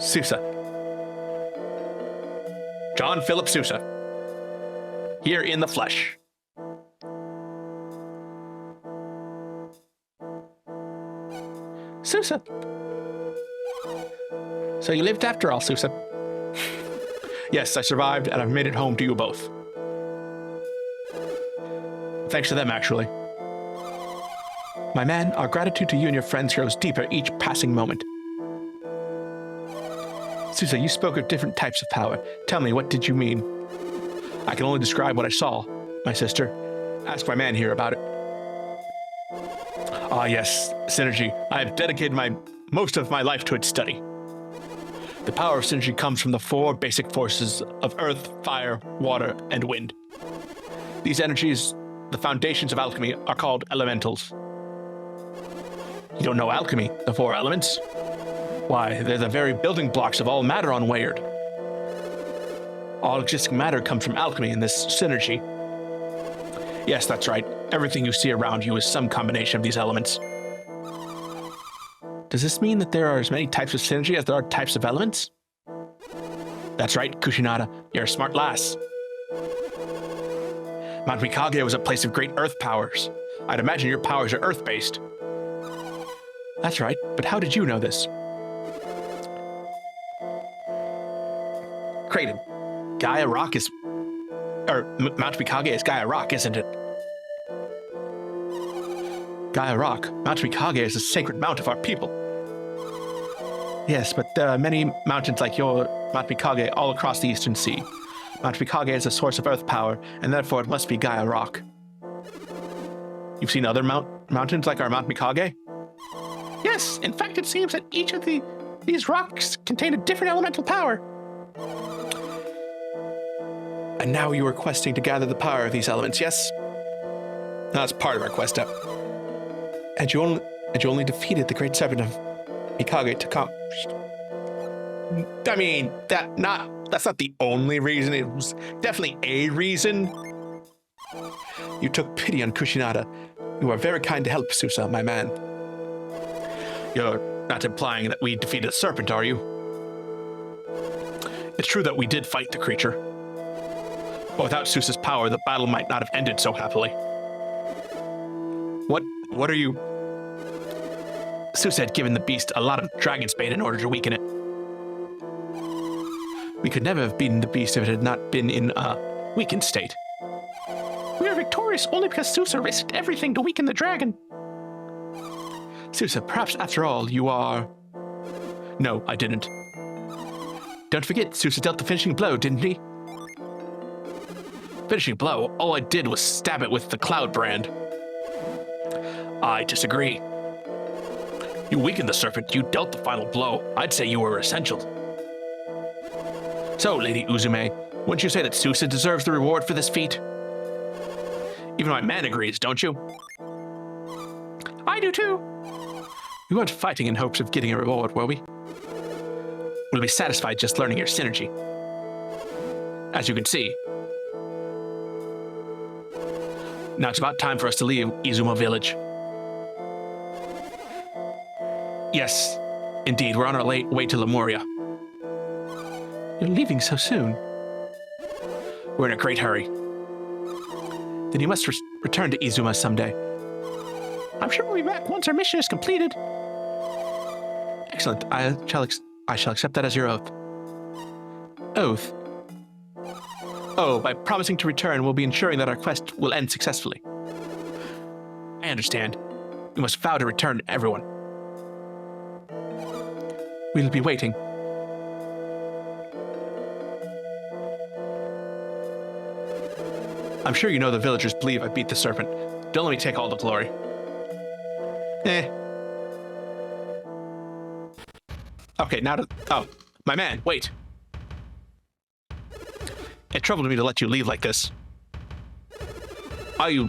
S1: Susa. John Philip Susa. Here in the flesh. Susa. So you lived after all, Susa. Yes, I survived, and I've made it home to you both. Thanks to them, actually. My man, our gratitude to you and your friends grows deeper each passing moment. Susa, you spoke of different types of power. Tell me, what did you mean? I can only describe what I saw, my sister. Ask my man here about it. Ah, yes, synergy. I have dedicated most of my life to its study. The power of synergy comes from the 4 basic forces of earth, fire, water, and wind. These energies, the foundations of alchemy, are called elementals. You don't know alchemy, the 4 elements? Why, they're the very building blocks of all matter on Weyard. All existing matter comes from alchemy in this synergy. Yes, that's right. Everything you see around you is some combination of these elements. Does this mean that there are as many types of synergy as there are types of elements? That's right, Kushinada. You're a smart lass. Mount Mikage was a place of great earth powers. I'd imagine your powers are earth-based. That's right, but how did you know this? Kraden, Gaia Rock is... Mount Mikage is Gaia Rock, isn't it? Gaia Rock, Mount Mikage is a sacred mount of our people. Yes, but there are many mountains like your Mount Mikage all across the Eastern Sea. Mount Mikage is a source of earth power, and therefore it must be Gaia Rock. You've seen other mountains like our Mount Mikage? Yes, in fact it seems that each of these rocks contain a different elemental power. And now you are questing to gather the power of these elements, yes? That's part of our quest up. And you only defeated the great serpent of Mikage to come. I mean, that's not the only reason. It was definitely a reason. You took pity on Kushinada. You are very kind to help, Susa, my man. You're not implying that we defeated a serpent, are you? It's true that we did fight the creature. But without Susa's power, the battle might not have ended so happily. What are you... Susa had given the beast a lot of dragon's bait in order to weaken it. We could never have beaten the beast if it had not been in a weakened state. We are victorious only because Susa risked everything to weaken the dragon. Susa, perhaps after all, you are... No, I didn't. Don't forget, Susa dealt the finishing blow, didn't he? Finishing blow? All I did was stab it with the Cloud brand. I disagree. You weakened the serpent, you dealt the final blow. I'd say you were essential. So, Lady Uzume, wouldn't you say that Susa deserves the reward for this feat? Even my man agrees, don't you? I do too. We weren't fighting in hopes of getting a reward, were we? We'll be satisfied just learning your synergy. As you can see. Now it's about time for us to leave Izumo Village. Yes, indeed, we're on our way to Lemuria. You're leaving so soon. We're in a great hurry. Then you must return to Izumo someday. I'm sure we'll be back once our mission is completed. Excellent. I shall accept that as your oath. Oath? Oh, by promising to return, we'll be ensuring that our quest will end successfully. I understand. We must vow to return to everyone. We'll be waiting. I'm sure you know the villagers believe I beat the serpent. Don't let me take all the glory. Eh. Okay, now to... Oh, my man, wait. It troubled me to let you leave like this. I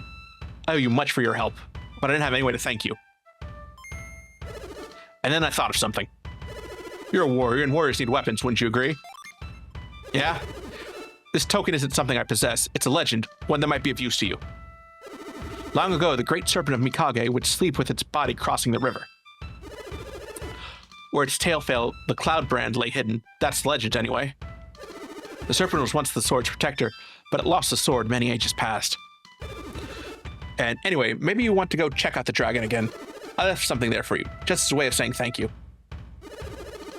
S1: owe you much for your help, but I didn't have any way to thank you. And then I thought of something. You're a warrior, and warriors need weapons, wouldn't you agree? Yeah? This token isn't something I possess. It's a legend, one that might be of use to you. Long ago, the great Serpent of Mikage would sleep with its body crossing the river. Where its tail fell, the cloud brand lay hidden. That's the legend, anyway. The Serpent was once the sword's protector, but it lost the sword many ages past. And anyway, maybe you want to go check out the dragon again. I left something there for you, just as a way of saying thank you.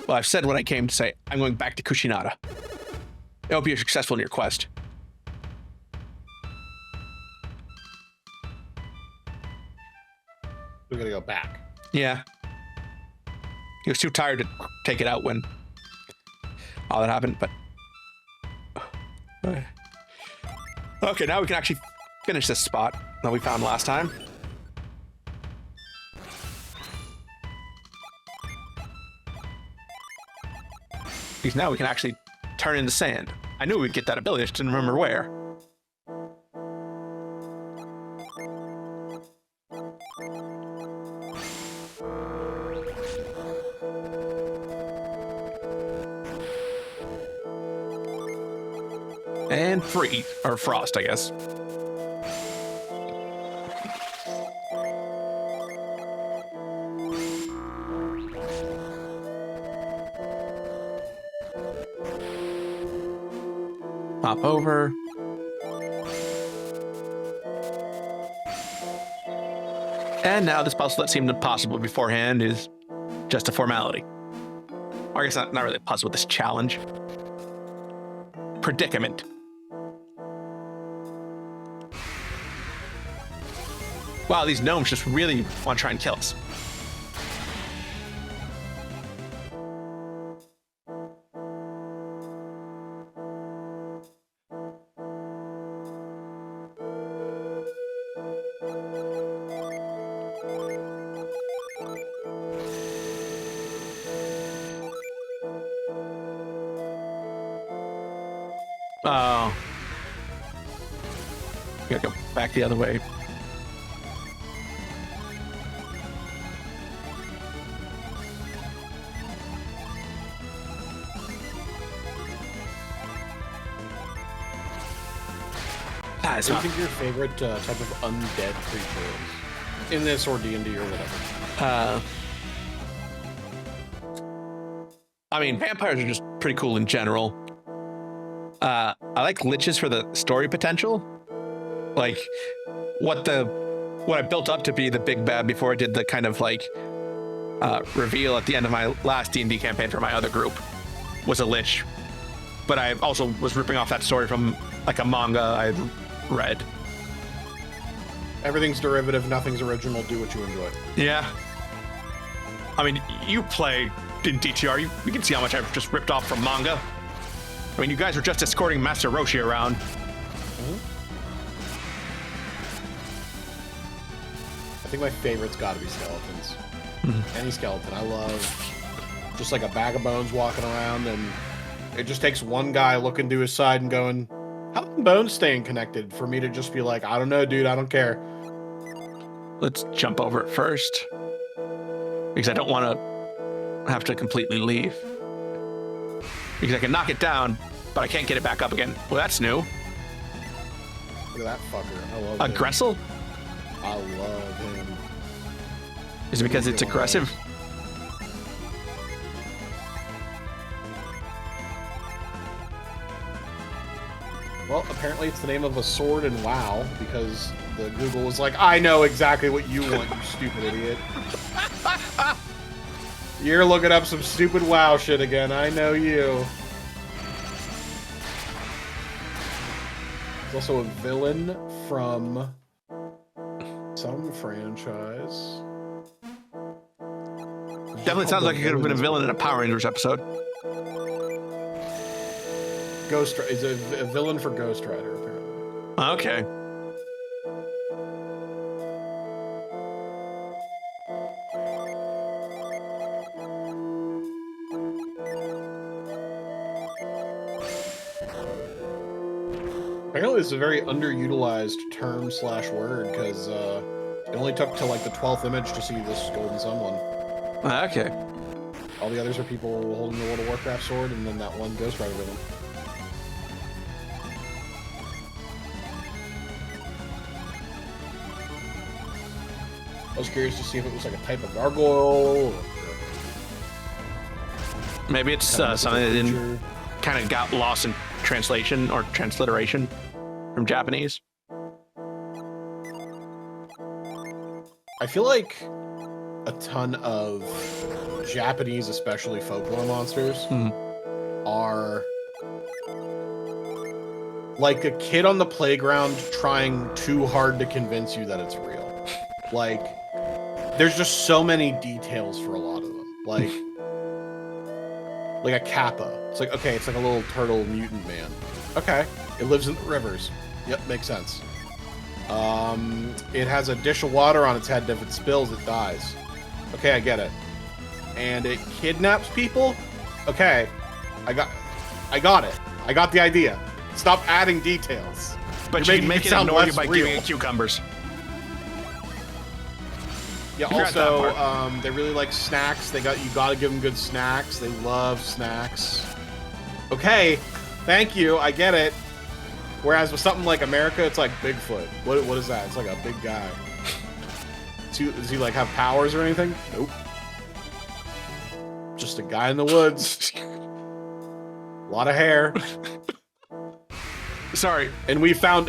S1: Well, I've said what I came to say. I'm going back to Kushinada. I hope you're successful in your quest.
S2: We're gonna go back.
S1: Yeah. He was too tired to take it out when all that happened, but... Okay, now we can actually finish this spot that we found last time. Because now we can actually turn into sand. I knew we'd get that ability, I just didn't remember where. And freeze, or frost, I guess. Hop over. And now this puzzle that seemed impossible beforehand is just a formality. Or I guess not really a puzzle, this challenge. Predicament. Wow, these gnomes just really want to try and kill us. Oh. We gotta go back the other way.
S2: What do you think your favorite type of undead creature is? In this or D&D or whatever?
S1: I mean, vampires are just pretty cool in general. I like liches for the story potential. Like, what I built up to be the big bad before I did the kind of like reveal at the end of my last D&D campaign for my other group was a lich. But I also was ripping off that story from like a manga I read.
S2: Everything's derivative, nothing's original. Do what you enjoy.
S1: Yeah. I mean, you play in DTR, you can see how much I've just ripped off from manga. I mean, you guys were just escorting Master Roshi around.
S2: I think my favorite's gotta be skeletons. Any skeleton. I love just like a bag of bones walking around, and it just takes one guy looking to his side and going, how are the bones staying connected? For me to just be like, I don't know, dude, I don't care.
S1: Let's jump over it first. Because I don't want to have to completely leave. Because I can knock it down, but I can't get it back up again. Well, that's new.
S2: Look at that fucker. I love
S1: A
S2: him.
S1: Gressel?
S2: I love him.
S1: Is it because it's aggressive?
S2: Well, apparently it's the name of a sword in WoW, because the Google was like, I know exactly what you want, you stupid idiot. You're looking up some stupid WoW shit again, I know you. There's also a villain from some franchise.
S1: Definitely sounds like it could have been a villain in a Power Rangers episode.
S2: Ghost is a villain for Ghost Rider, apparently.
S1: Okay.
S2: Apparently, it's a very underutilized term / word because it only took to like the 12th image to see this Golden Sun one.
S1: Okay.
S2: All the others are people holding the World of Warcraft sword, and then that one Ghost Rider villain. I was curious to see if it was like a type of gargoyle.
S1: Maybe it's something that didn't kind of got lost in translation or transliteration from Japanese.
S2: I feel like a ton of Japanese, especially folklore monsters, are like a kid on the playground trying too hard to convince you that it's real. Like, there's just so many details for a lot of them. Like a kappa. It's like, okay, it's like a little turtle mutant man. Okay, it lives in the rivers. Yep, makes sense. It has a dish of water on its head, and if it spills, it dies. Okay, I get it. And it kidnaps people? Okay, I got it. I got the idea. Stop adding details.
S1: But you make it ignore you by giving it cucumbers.
S2: Yeah, also, they really like snacks. You gotta give them good snacks. They love snacks. Okay, thank you, I get it. Whereas with something like America, it's like Bigfoot. What is that? It's like a big guy. Does he like have powers or anything? Nope. Just a guy in the woods. A lot of hair.
S1: Sorry.
S2: And we found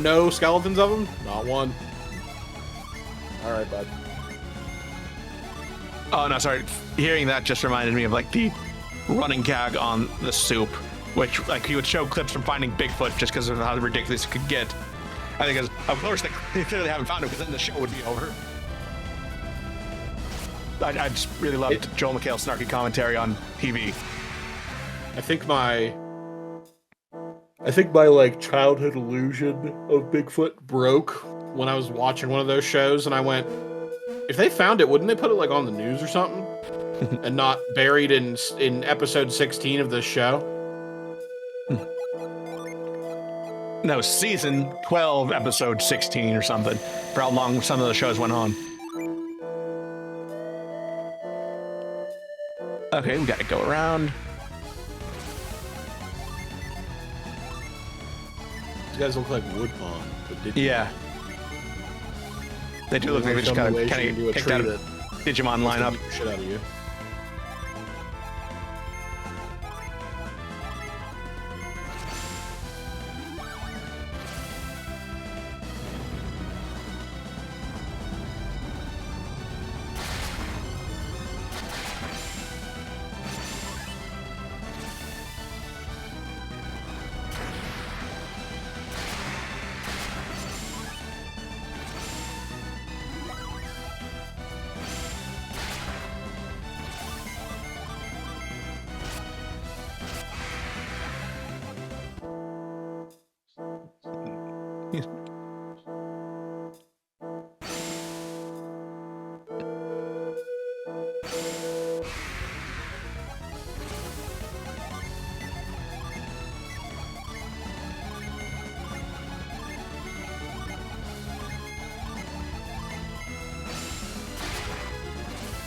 S2: no skeletons of him? Not one. Alright, bud.
S1: Oh, no, sorry. Hearing that just reminded me of, like, the running gag on the soup, which, like, he would show clips from finding Bigfoot just because of how ridiculous it could get. I think, of course, they clearly haven't found him because then the show would be over. I just really loved Joel McHale's snarky commentary on TV.
S2: I think my like childhood illusion of Bigfoot broke when I was watching one of those shows, and I went, if they found it, wouldn't they put it like on the news or something, and not buried in episode 16 of this show?
S1: No, season 12, episode 16 or something, for how long some of the shows went on. Okay, we gotta go around.
S2: These guys look like Woodbon.
S1: Yeah. They do look like they just kind of picked out a Digimon lineup.
S2: Shit out of you.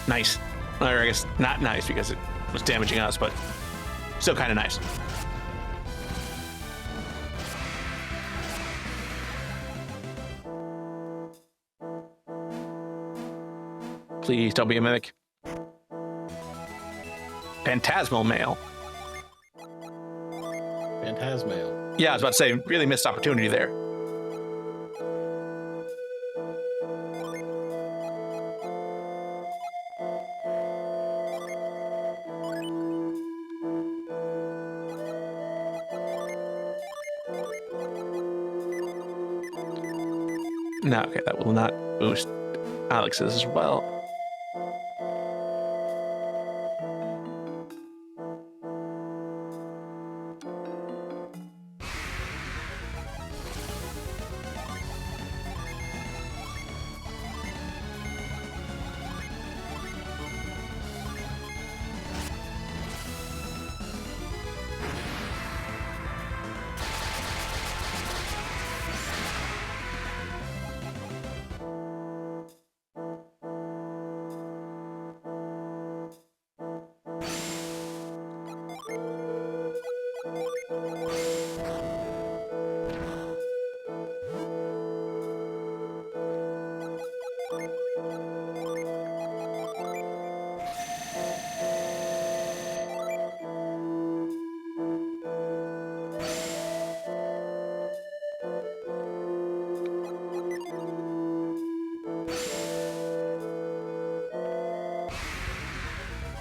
S1: Nice. Or I guess not nice because it was damaging us, but still kind of nice. Please don't be a mimic. Phantasmal male.
S2: Phantasmal.
S1: Yeah, I was about to say, really missed opportunity there. No, okay, that will not boost Alex's as well.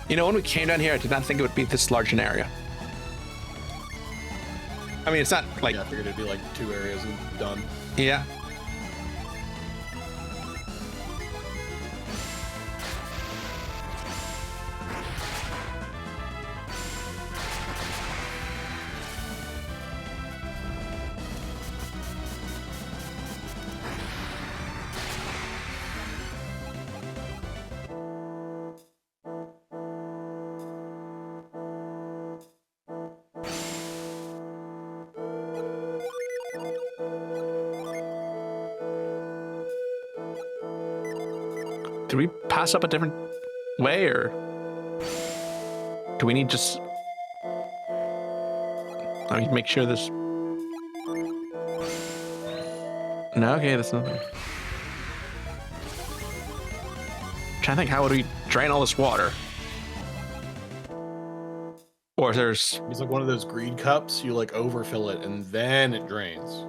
S1: You know, when we came down here, I did not think it would be this large an area. I mean, it's not like...
S2: Yeah, I figured it'd be like 2 areas and done.
S1: Yeah. Do we pass up a different way, or do we need just... I mean, make sure this... No, okay, that's nothing. Trying to think, how would we drain all this water? Or if there's...
S2: It's like one of those greed cups. You like overfill it and then it drains.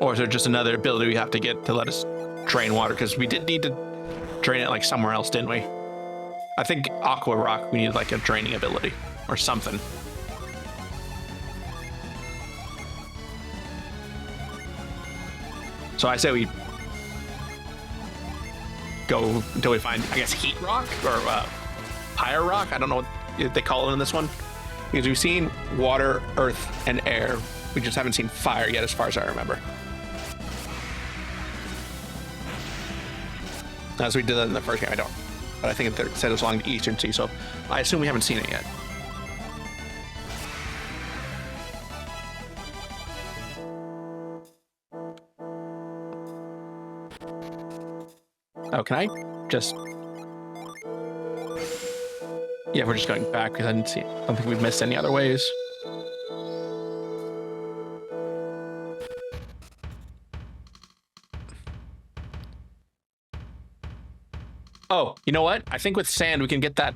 S1: Or is there just another ability we have to get to let us drain water? Because we did need to drain it like somewhere else, didn't we? I think Aqua Rock, we need like a draining ability or something. So I say we go until we find, I guess, Heat Rock or Fire Rock. I don't know what they call it in this one. Because we've seen water, earth, and air. We just haven't seen fire yet, as far as I remember. As we did that in the first game, I don't. But I think it said it was along the Eastern Sea, so I assume we haven't seen it yet. Oh, can I just... Yeah, we're just going back because I don't think we've missed any other ways. Oh, you know what? I think with sand we can get that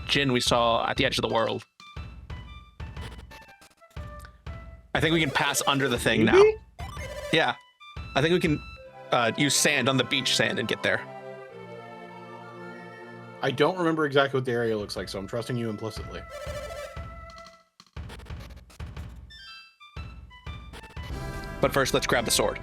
S1: gin we saw at the edge of the world. I think we can pass under the thing now. Yeah. I think we can use sand on the beach sand and get there.
S2: I don't remember exactly what the area looks like, so I'm trusting you implicitly.
S1: But first, let's grab the sword.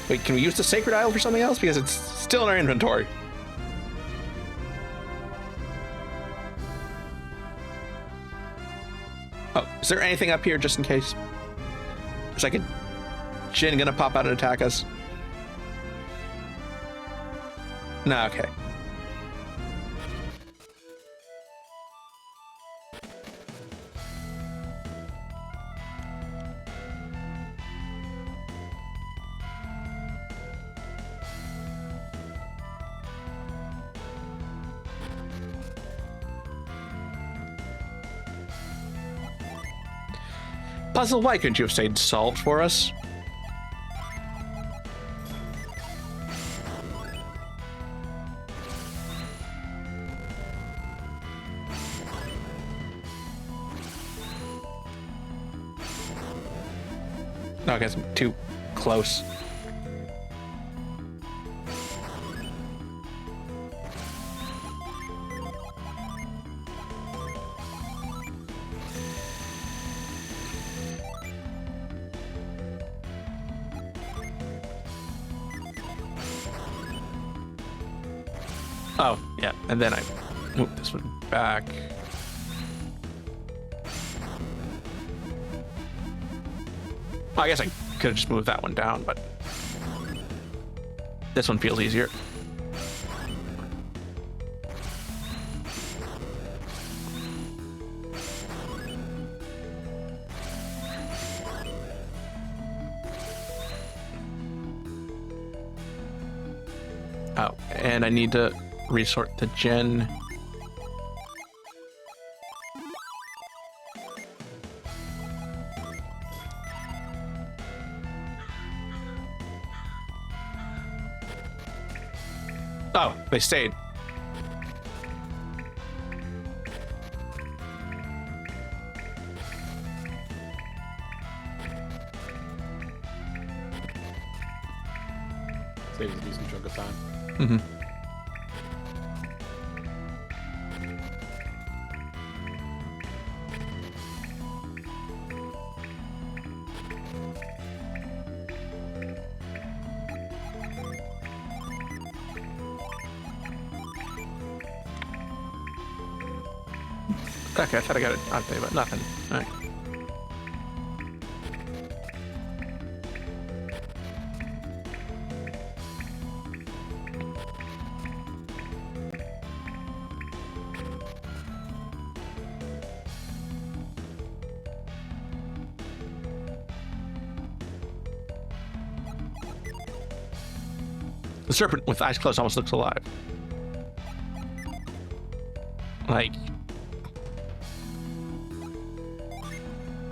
S1: Wait, can we use the Sacred Isle for something else? Because it's still in our inventory. Oh, is there anything up here just in case? Is like a Jin gonna pop out and attack us? No, okay. Puzzle, why couldn't you have stayed solved for us? No, I guess I'm too close. Oh, yeah, and then I move this one back. Well, I guess I could have just moved that one down, but this one feels easier. Oh, and I need to resort the gen. Oh, they stayed.
S2: Saves a decent chunk of time.
S1: Mm-hmm. Okay, I thought I got it on there, but nothing. All right. The serpent with eyes closed almost looks alive. Like, do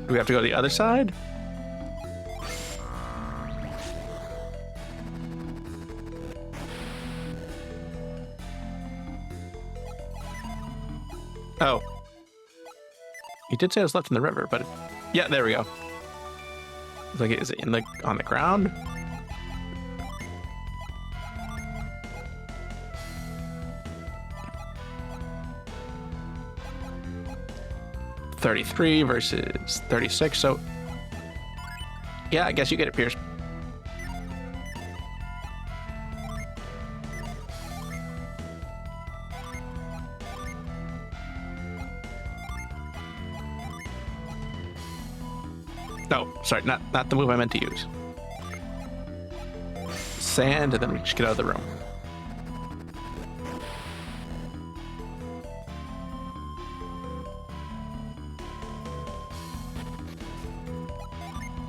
S1: we have to go to the other side? Oh. He did say it was left in the river, but yeah, there we go. It's like, is it in the on the ground? $33 versus 36, so yeah, I guess you get it, Pierce. No, sorry, not the move I meant to use. Sand, and then we just get out of the room.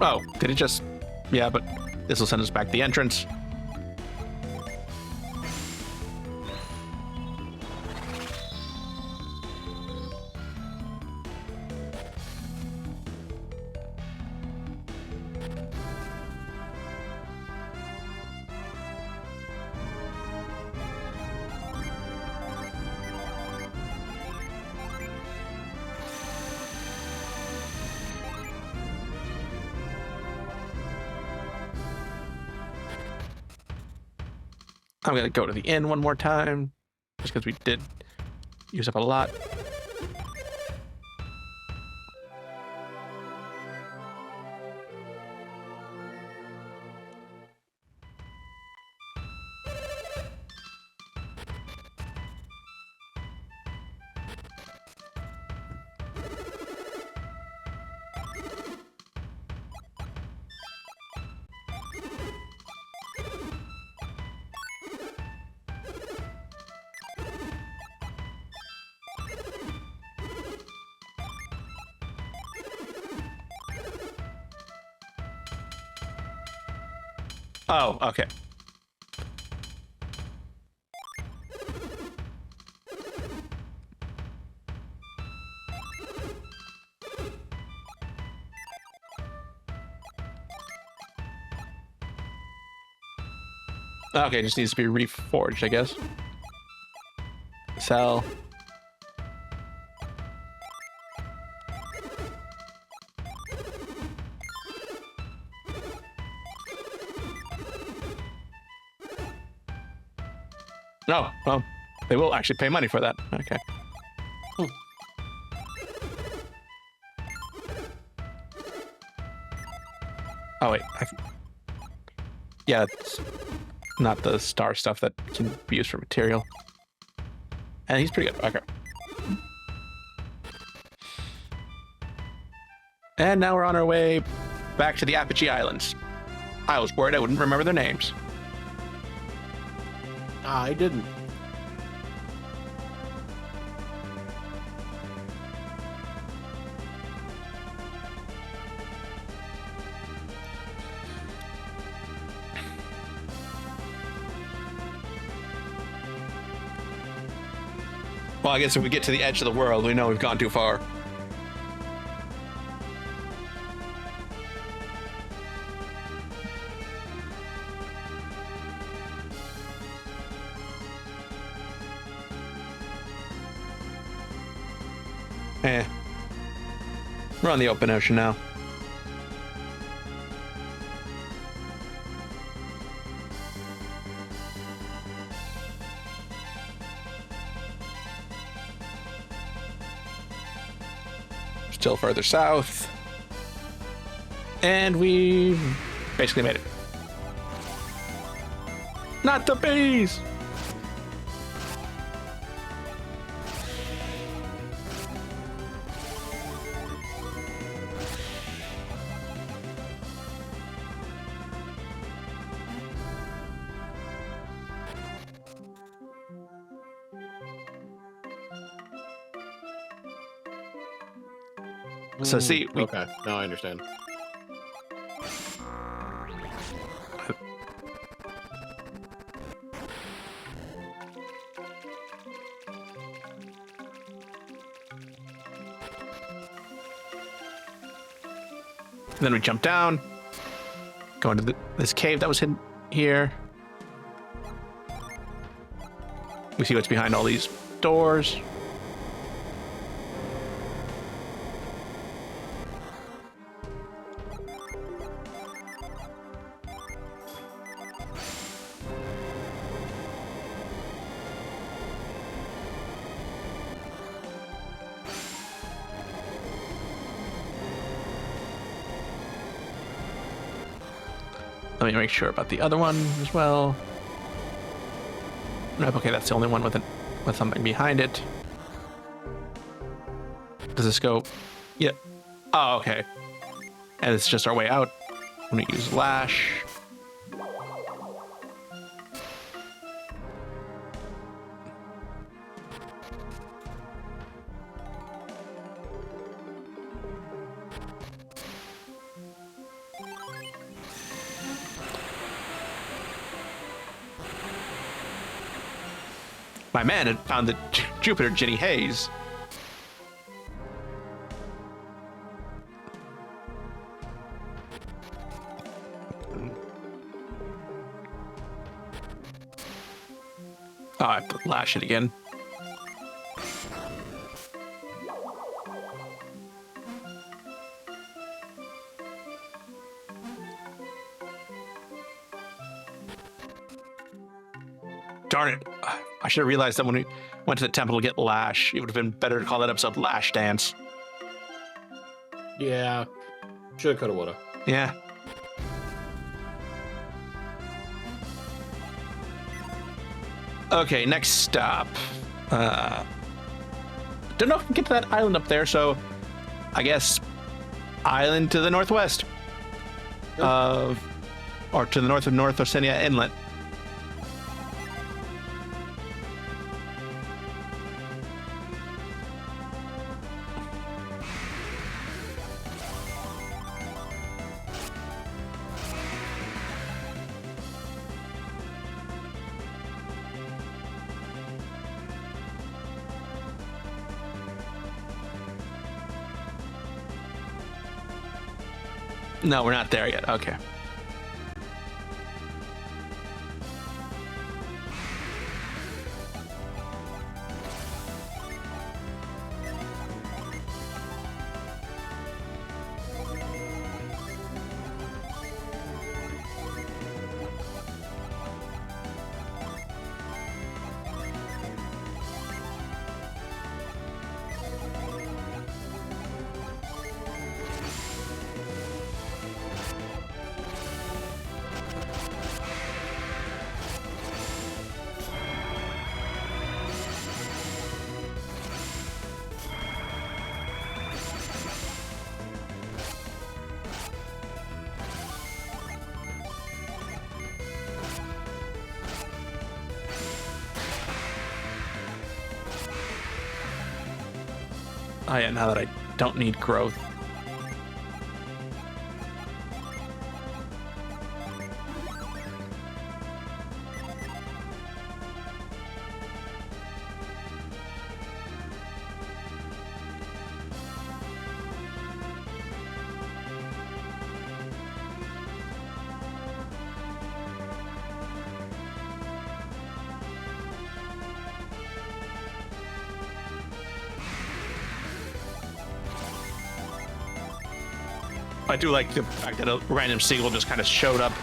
S1: Oh, did it just... Yeah, but this will send us back to the entrance. I'm gonna go to the inn one more time, just because we did use up a lot. Oh, okay. Okay, just needs to be reforged, I guess. Sell. No, well, they will actually pay money for that. Okay. Oh, wait. Yeah, it's not the star stuff that can be used for material. And he's pretty good. Okay. And now we're on our way back to the Apojii Islands. I was worried I wouldn't remember their names.
S2: I didn't.
S1: Well, I guess if we get to the edge of the world, we know we've gone too far. We're on the open ocean now. still further south. And we basically made it. Not the bees! So see,
S2: okay, now I understand.
S1: Then we jump down, go into this cave that was hidden here. We see what's behind all these doors. Let me make sure about the other one as well. Nope, okay, that's the only one with something behind it. Does this go? Yeah. Oh, okay. And it's just our way out. I'm gonna use Lash. My man had found the Jupiter Ginny Haze. Oh, I have to lash it again. Darn it. I should have realized that when we went to the temple to get Lash, it would have been better to call that episode Lash Dance.
S2: Yeah. Shoulda, coulda, woulda.
S1: Yeah. Okay, next stop. Don't know if we can get to that island up there, so I guess island to the northwest.
S2: Yep.
S1: Or to the north of North Oceania Inlet. No, we're not there yet. Okay. Oh yeah, now that I don't need growth. I do like the fact that a random seagull just kind of showed up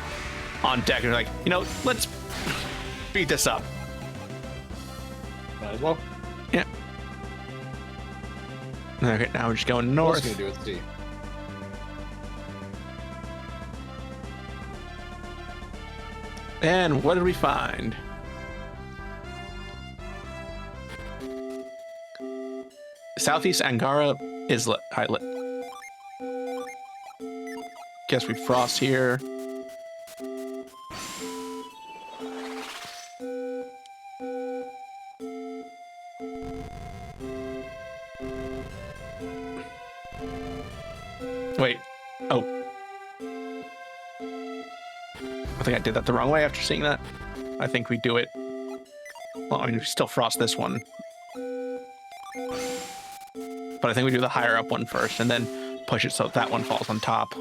S1: on deck and like, you know, let's beat this up.
S2: Might as well.
S1: Yeah. Okay, now we're just going
S2: What's
S1: north.
S2: gonna do with C?
S1: And what did we find? Southeast Angara Islet. Guess we frost here. Wait. Oh. I think I did that the wrong way after seeing that. I think we do it. Well, I mean, we still frost this one. But I think we do the higher up one first and then push it so that one falls on top.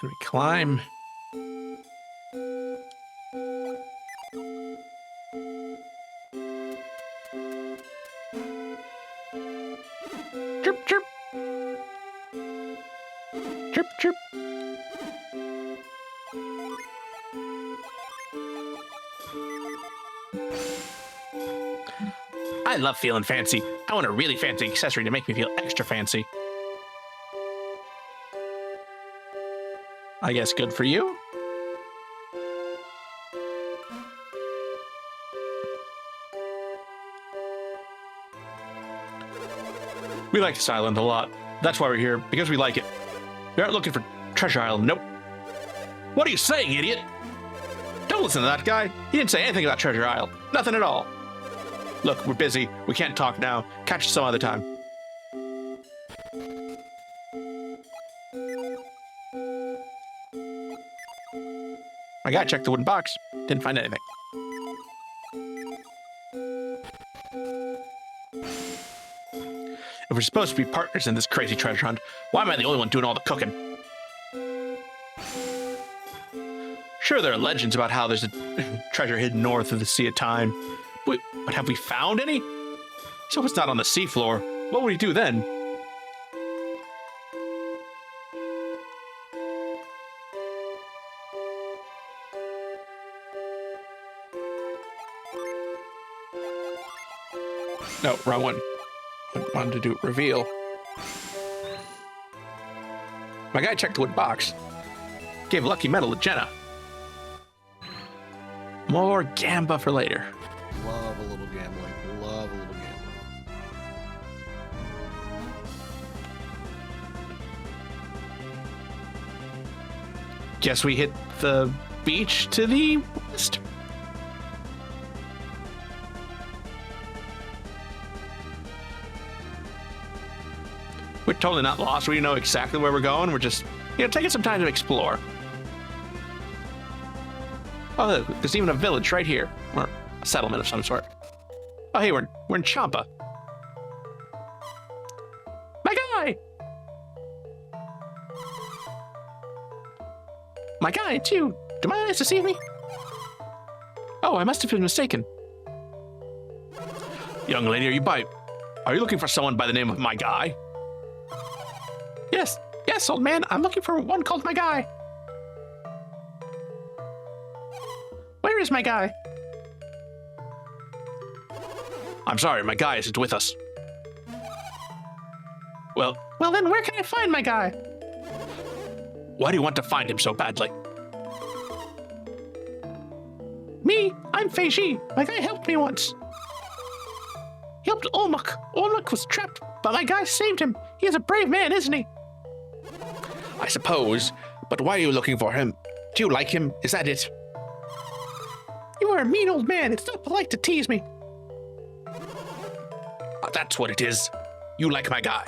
S1: And we climb. Chirp, chirp. Chirp, chirp. I love feeling fancy. I want a really fancy accessory to make me feel extra fancy. I guess good for you. We like this island a lot. That's why we're here, because we like it. We aren't looking for Treasure Island, nope. What are you saying, idiot? Don't listen to that guy. He didn't say anything about Treasure Isle. Nothing at all. Look, we're busy. We can't talk now. Catch us some other time. My guy checked the wooden box. Didn't find anything. If we're supposed to be partners in this crazy treasure hunt, why am I the only one doing all the cooking? Sure, there are legends about how there's a treasure hidden north of the Sea of Time. But have we found any? So it's not on the seafloor. What would we do then? No, wrong one. I wanted to do reveal. My guy checked the wood box. Gave a lucky medal to Jenna. More gamba for later.
S2: Love a little gambling. Love a little gambling.
S1: Guess we hit the beach to the west. We're totally not lost. We know exactly where we're going. We're just, taking some time to explore. Oh, look, there's even a village right here, or a settlement of some sort. Oh, hey, we're in Champa. My guy! My guy, too. Do my eyes deceive me? Oh, I must have been mistaken. Young lady, are you looking for someone by the name of my guy? Yes, old man. I'm looking for one called my guy. Where is my guy? I'm sorry, my guy isn't with us. Well then where can I find my guy? Why do you want to find him so badly? Me? I'm Fei Shi. My guy helped me once. He helped Olmec. Olmec was trapped, but my guy saved him. He is a brave man, isn't he? I suppose, but why are you looking for him? Do you like him? Is that it? You are a mean old man. It's not polite to tease me. That's what it is. You like my guy.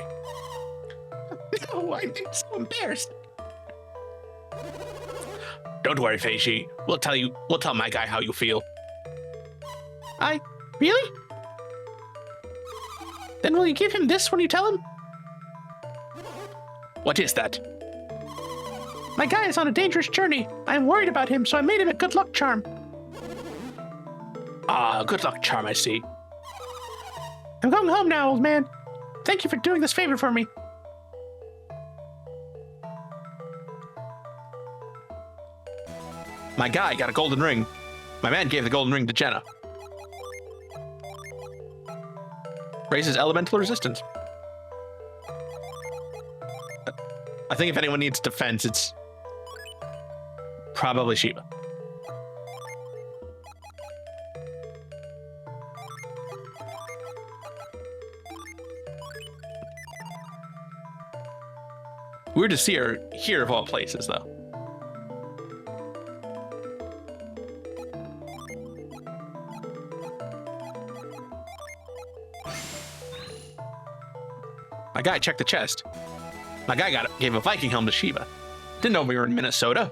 S1: No, I'm so embarrassed. Don't worry, Feishi. We'll tell my guy how you feel. Really? Then will you give him this when you tell him? What is that? My guy is on a dangerous journey. I am worried about him, so I made him a good luck charm. Ah, good luck charm, I see. I'm going home now, old man. Thank you for doing this favor for me. My guy got a golden ring. My man gave the golden ring to Jenna. Raises elemental resistance. I think if anyone needs defense, it's probably Shiva. Weird to see her here of all places, though. My guy checked the chest. My guy gave a Viking helm to Shiva. Didn't know we were in Minnesota.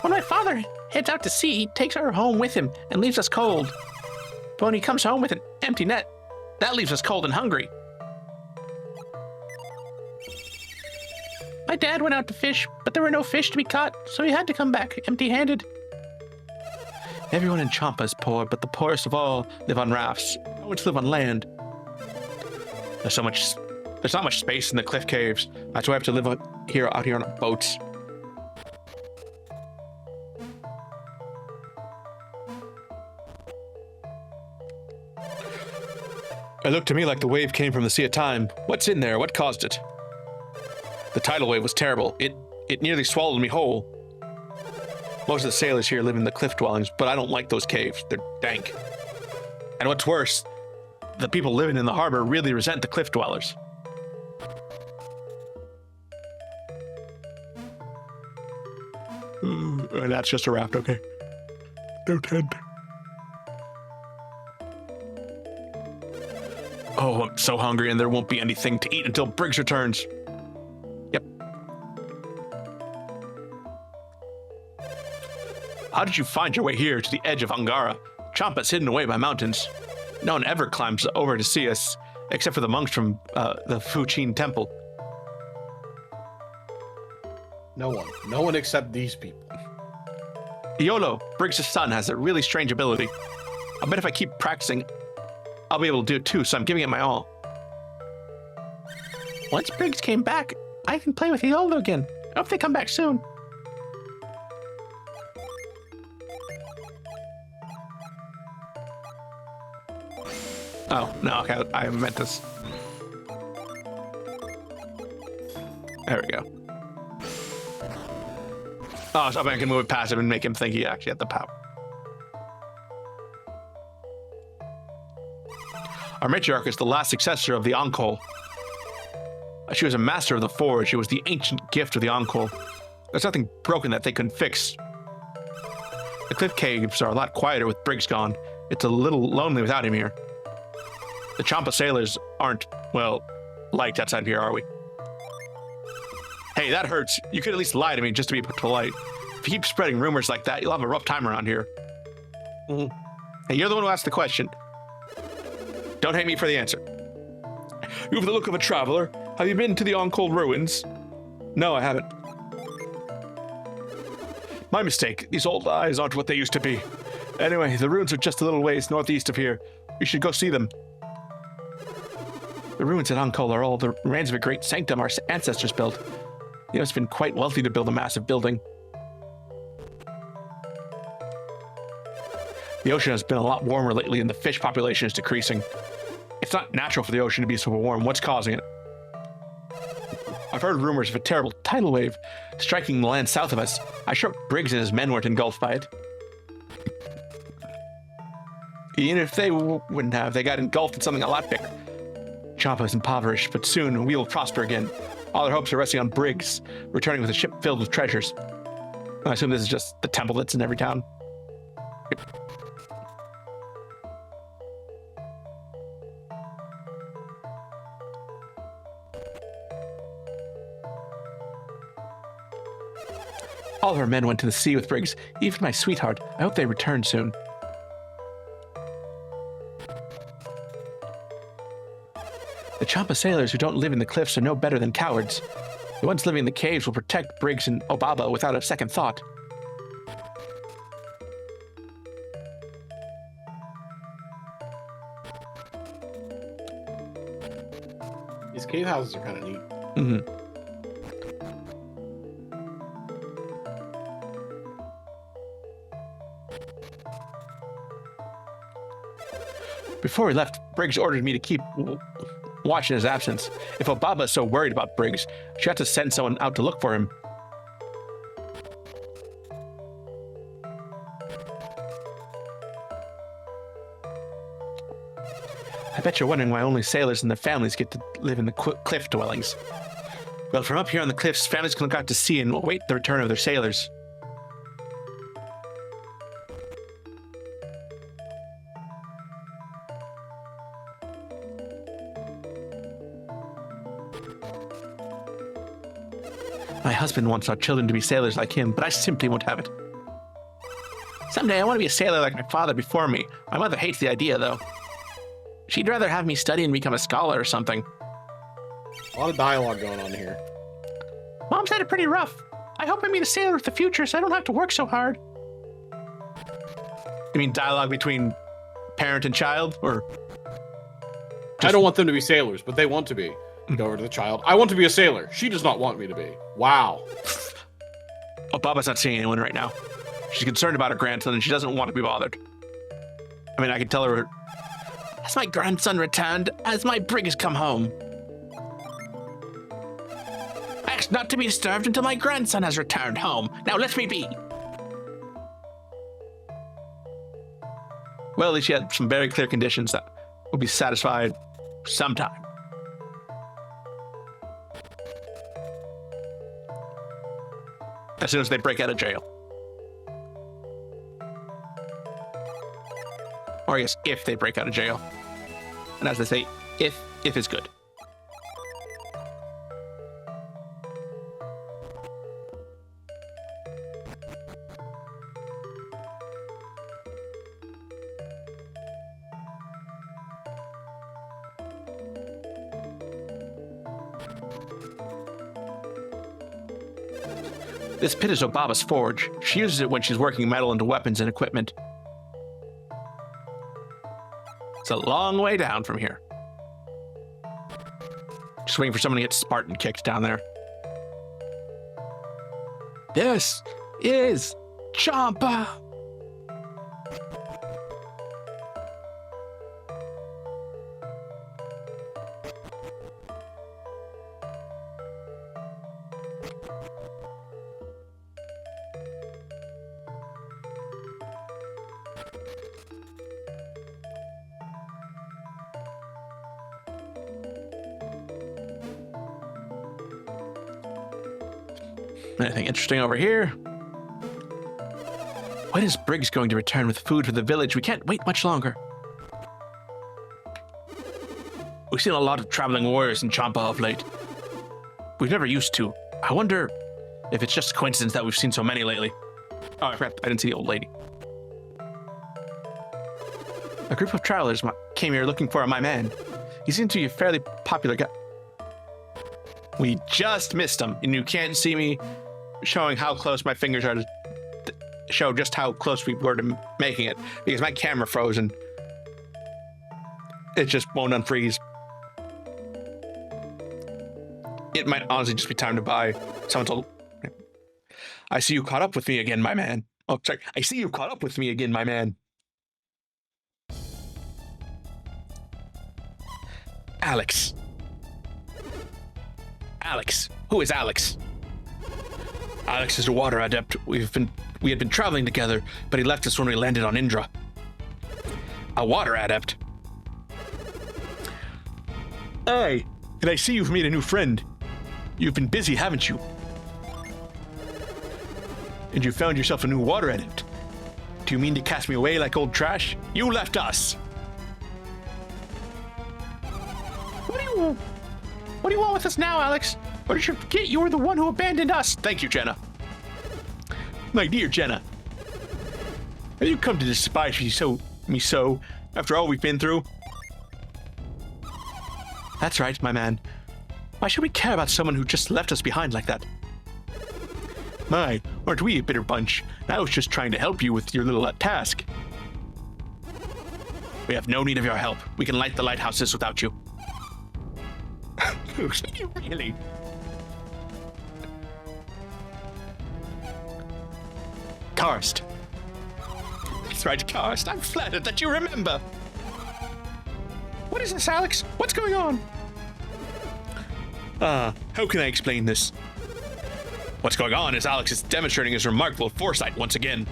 S1: When my father heads out to sea, he takes our home with him and leaves us cold. But when he comes home with an empty net, that leaves us cold and hungry. My dad went out to fish, but there were no fish to be caught, so he had to come back empty-handed. Everyone in Champa is poor, but the poorest of all live on rafts. No one's live on land. There's not much space in the cliff caves. That's why I have to live out here on boats. It looked to me like the wave came from the Sea of Time. What's in there? What caused it? The tidal wave was terrible. It nearly swallowed me whole. Most of the sailors here live in the cliff dwellings, but I don't like those caves. They're dank. And what's worse, the people living in the harbor really resent the cliff dwellers. And that's just a raft, okay. No tent. Oh, I'm so hungry, and there won't be anything to eat until Briggs returns. Yep. How did you find your way here to the edge of Angara? Champa's hidden away by mountains. No one ever climbs over to see us, except for the monks from the Fuchin temple.
S2: No one except these people.
S1: Iolo, Briggs' son, has a really strange ability. I bet if I keep practicing, I'll be able to do it too, so I'm giving it my all. Once Briggs came back, I can play with Iolo again. I hope they come back soon. Oh, no, okay, I meant this. There we go. Oh, so I can move it past him and make him think he actually had the power. Our matriarch is the last successor of the Onkol. She was a master of the forge. She was the ancient gift of the Onkol. There's nothing broken that they couldn't fix. The cliff caves are a lot quieter with Briggs gone. It's a little lonely without him here. The Champa sailors aren't, well, liked outside of here, are we? Hey, that hurts. You could at least lie to me just to be polite. If you keep spreading rumors like that, you'll have a rough time around here. Hey, you're the one who asked the question. Don't hate me for the answer. You have the look of a traveler. Have you been to the Onkol ruins? No, I haven't. My mistake. These old eyes aren't what they used to be. Anyway, the ruins are just a little ways northeast of here. We should go see them. The ruins at Onkol are all the remains of a great sanctum our ancestors built. They must have been quite wealthy to build a massive building. The ocean has been a lot warmer lately and the fish population is decreasing. It's not natural for the ocean to be so warm. What's causing it? I've heard rumors of a terrible tidal wave striking the land south of us. I sure hope Briggs and his men weren't engulfed by it. Even if they wouldn't have, they got engulfed in something a lot bigger. Champa is impoverished, but soon we will prosper again. All their hopes are resting on Briggs, returning with a ship filled with treasures. I assume this is just the temple that's in every town. All of our men went to the sea with Briggs, even my sweetheart. I hope they return soon. The Champa sailors who don't live in the cliffs are no better than cowards. The ones living in the caves will protect Briggs and Obaba without a second thought.
S2: These cave houses are kind of neat.
S1: Mm-hmm. Before we left, Briggs ordered me to keep watch in his absence. If Obaba is so worried about Briggs, she had to send someone out to look for him. I bet you're wondering why only sailors and their families get to live in the cliff dwellings. Well, from up here on the cliffs, families can look out to sea and await the return of their sailors. My husband wants our children to be sailors like him, but I simply won't have it. Someday I want to be a sailor like my father before me. My mother hates the idea, though. She'd rather have me study and become a scholar or something.
S2: A lot of dialogue going on here.
S1: Mom said it pretty rough. I hope I meet a sailor with the future so I don't have to work so hard. You mean dialogue between parent and child, or?
S2: I don't want them to be sailors, but they want to be. Go over to the child. I want to be a sailor. She does not want me to be. Wow.
S1: Oh, Baba's not seeing anyone right now. She's concerned about her grandson and she doesn't want to be bothered. I mean, I can tell her, has my grandson returned? Has my Briggs come home? I asked not to be disturbed until my grandson has returned home. Now let me be. Well, at least she had some very clear conditions that will be satisfied sometime. As soon as they break out of jail. Or I guess if they break out of jail. And as they say, if is good. This pit is Obaba's forge. She uses it when she's working metal into weapons and equipment. It's a long way down from here. Just waiting for someone to get Spartan kicked down there. This is Champa! Anything interesting over here? When is Briggs going to return with food for the village? We can't wait much longer. We've seen a lot of traveling warriors in Champa of late. We've never used to. I wonder if it's just a coincidence that we've seen so many lately. Oh, I forgot. I didn't see the old lady. A group of travelers came here looking for my man. He seems to be a fairly popular guy. We just missed him, and you can't see me showing how close my fingers are to show just how close we were to making it, because my camera froze and it just won't unfreeze. It might honestly just be time to buy. Someone told, I see you caught up with me again, my man. Oh, sorry. I see you caught up with me again, my man. Alex. Who is Alex? Alex is a water adept. We had been traveling together, but he left us when we landed on Indra. A water adept? Aye, and I see you've made a new friend. You've been busy, haven't you? And you found yourself a new water adept. Do you mean to cast me away like old trash? You left us! What do you want with us now, Alex? Or did you forget you were the one who abandoned us? Thank you, Jenna. My dear Jenna. Have you come to despise me so after all we've been through? That's right, my man. Why should we care about someone who just left us behind like that? My, aren't we a bitter bunch? I was just trying to help you with your little task. We have no need of your help. We can light the lighthouses without you. Really? Karst. That's right, Karst. I'm flattered that you remember. What is this, Alex? What's going on? How can I explain this? What's going on is Alex is demonstrating his remarkable foresight once again.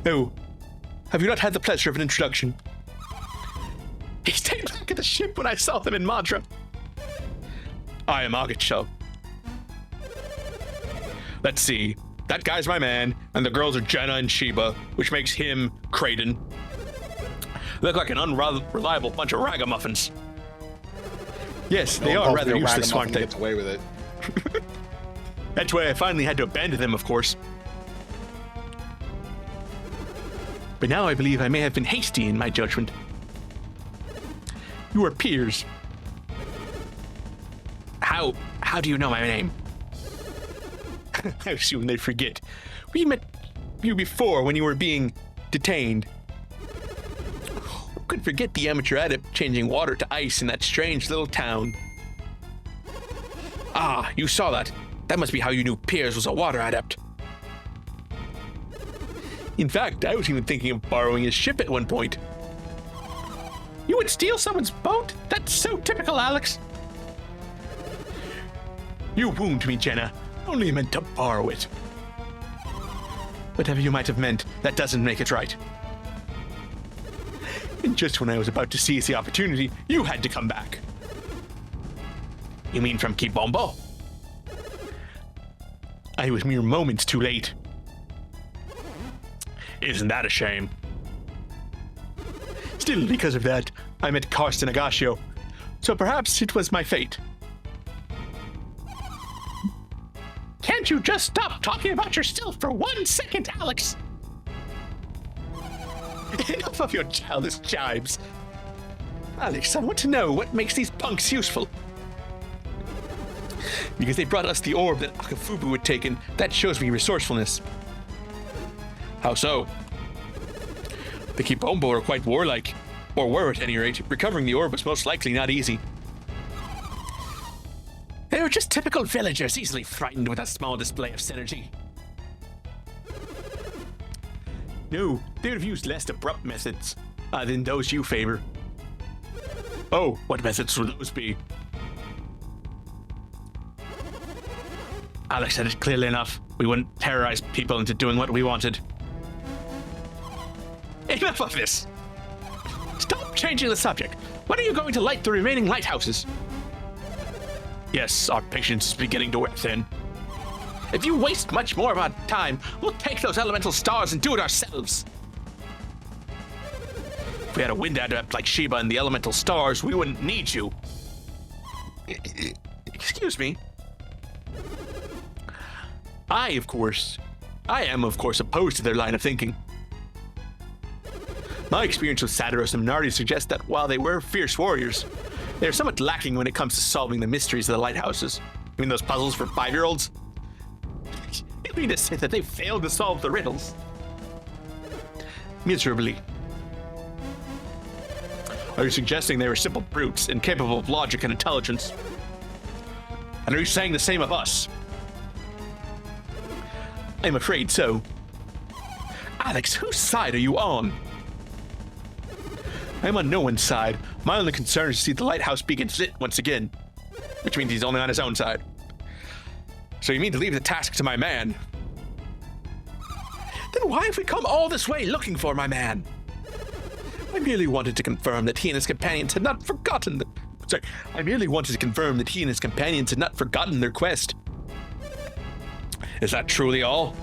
S1: Oh, have you not had the pleasure of an introduction? He stayed back at the ship when I saw them in Madra. I am Agacho. Let's see. That guy's my man, and the girls are Jenna and Sheba, which makes him Kraden. Look like an unreliable bunch of ragamuffins. Yes, they are rather useless, aren't they?
S2: Gets away with it.
S1: That's why I finally had to abandon them, of course. But now I believe I may have been hasty in my judgment. You are peers. How do you know my name? I assume they forget. We met you before when you were being detained. Who could forget the amateur adept changing water to ice in that strange little town? Ah, you saw that. That must be how you knew Piers was a water adept. In fact, I was even thinking of borrowing his ship at one point. You would steal someone's boat? That's so typical, Alex. You wound me, Jenna. Only meant to borrow it. Whatever you might have meant, that doesn't make it right. And just when I was about to seize the opportunity, you had to come back. You mean from Kibombo? I was mere moments too late. Isn't that a shame? Still, because of that, I met Karst and Agashio, so perhaps it was my fate. Can't you just stop talking about yourself for 1 second, Alex? Enough of your childish jibes. Alex, I want to know what makes these punks useful. Because they brought us the orb that Akafubu had taken, that shows me resourcefulness. How so? The Kibombo are quite warlike, or were at any rate. Recovering the orb was most likely not easy. They were just typical villagers, easily frightened with a small display of synergy. No, they would have used less abrupt methods than those you favor. Oh, what methods would those be? Alex said it clearly enough. We wouldn't terrorize people into doing what we wanted. Enough of this! Stop changing the subject. When are you going to light the remaining lighthouses? Yes, our patience is beginning to wear thin. If you waste much more of our time, we'll take those elemental stars and do it ourselves. If we had a wind adept like Sheba and the elemental stars, we wouldn't need you. Excuse me. I am, of course, opposed to their line of thinking. My experience with Sadaros and Minardi suggests that while they were fierce warriors, they are somewhat lacking when it comes to solving the mysteries of the lighthouses. You mean those puzzles for 5-year-olds? You mean to say that they failed to solve the riddles? Miserably. Are you suggesting they were simple brutes, incapable of logic and intelligence? And are you saying the same of us? I'm afraid so. Alex, whose side are you on? I am on no one's side. My only concern is to see the lighthouse beacons lit once again, which means he's only on his own side. So you mean to leave the task to my man? Then why have we come all this way looking for my man? I merely wanted to confirm that he and his companions had not forgotten I merely wanted to confirm that he and his companions had not forgotten their quest. Is that truly all?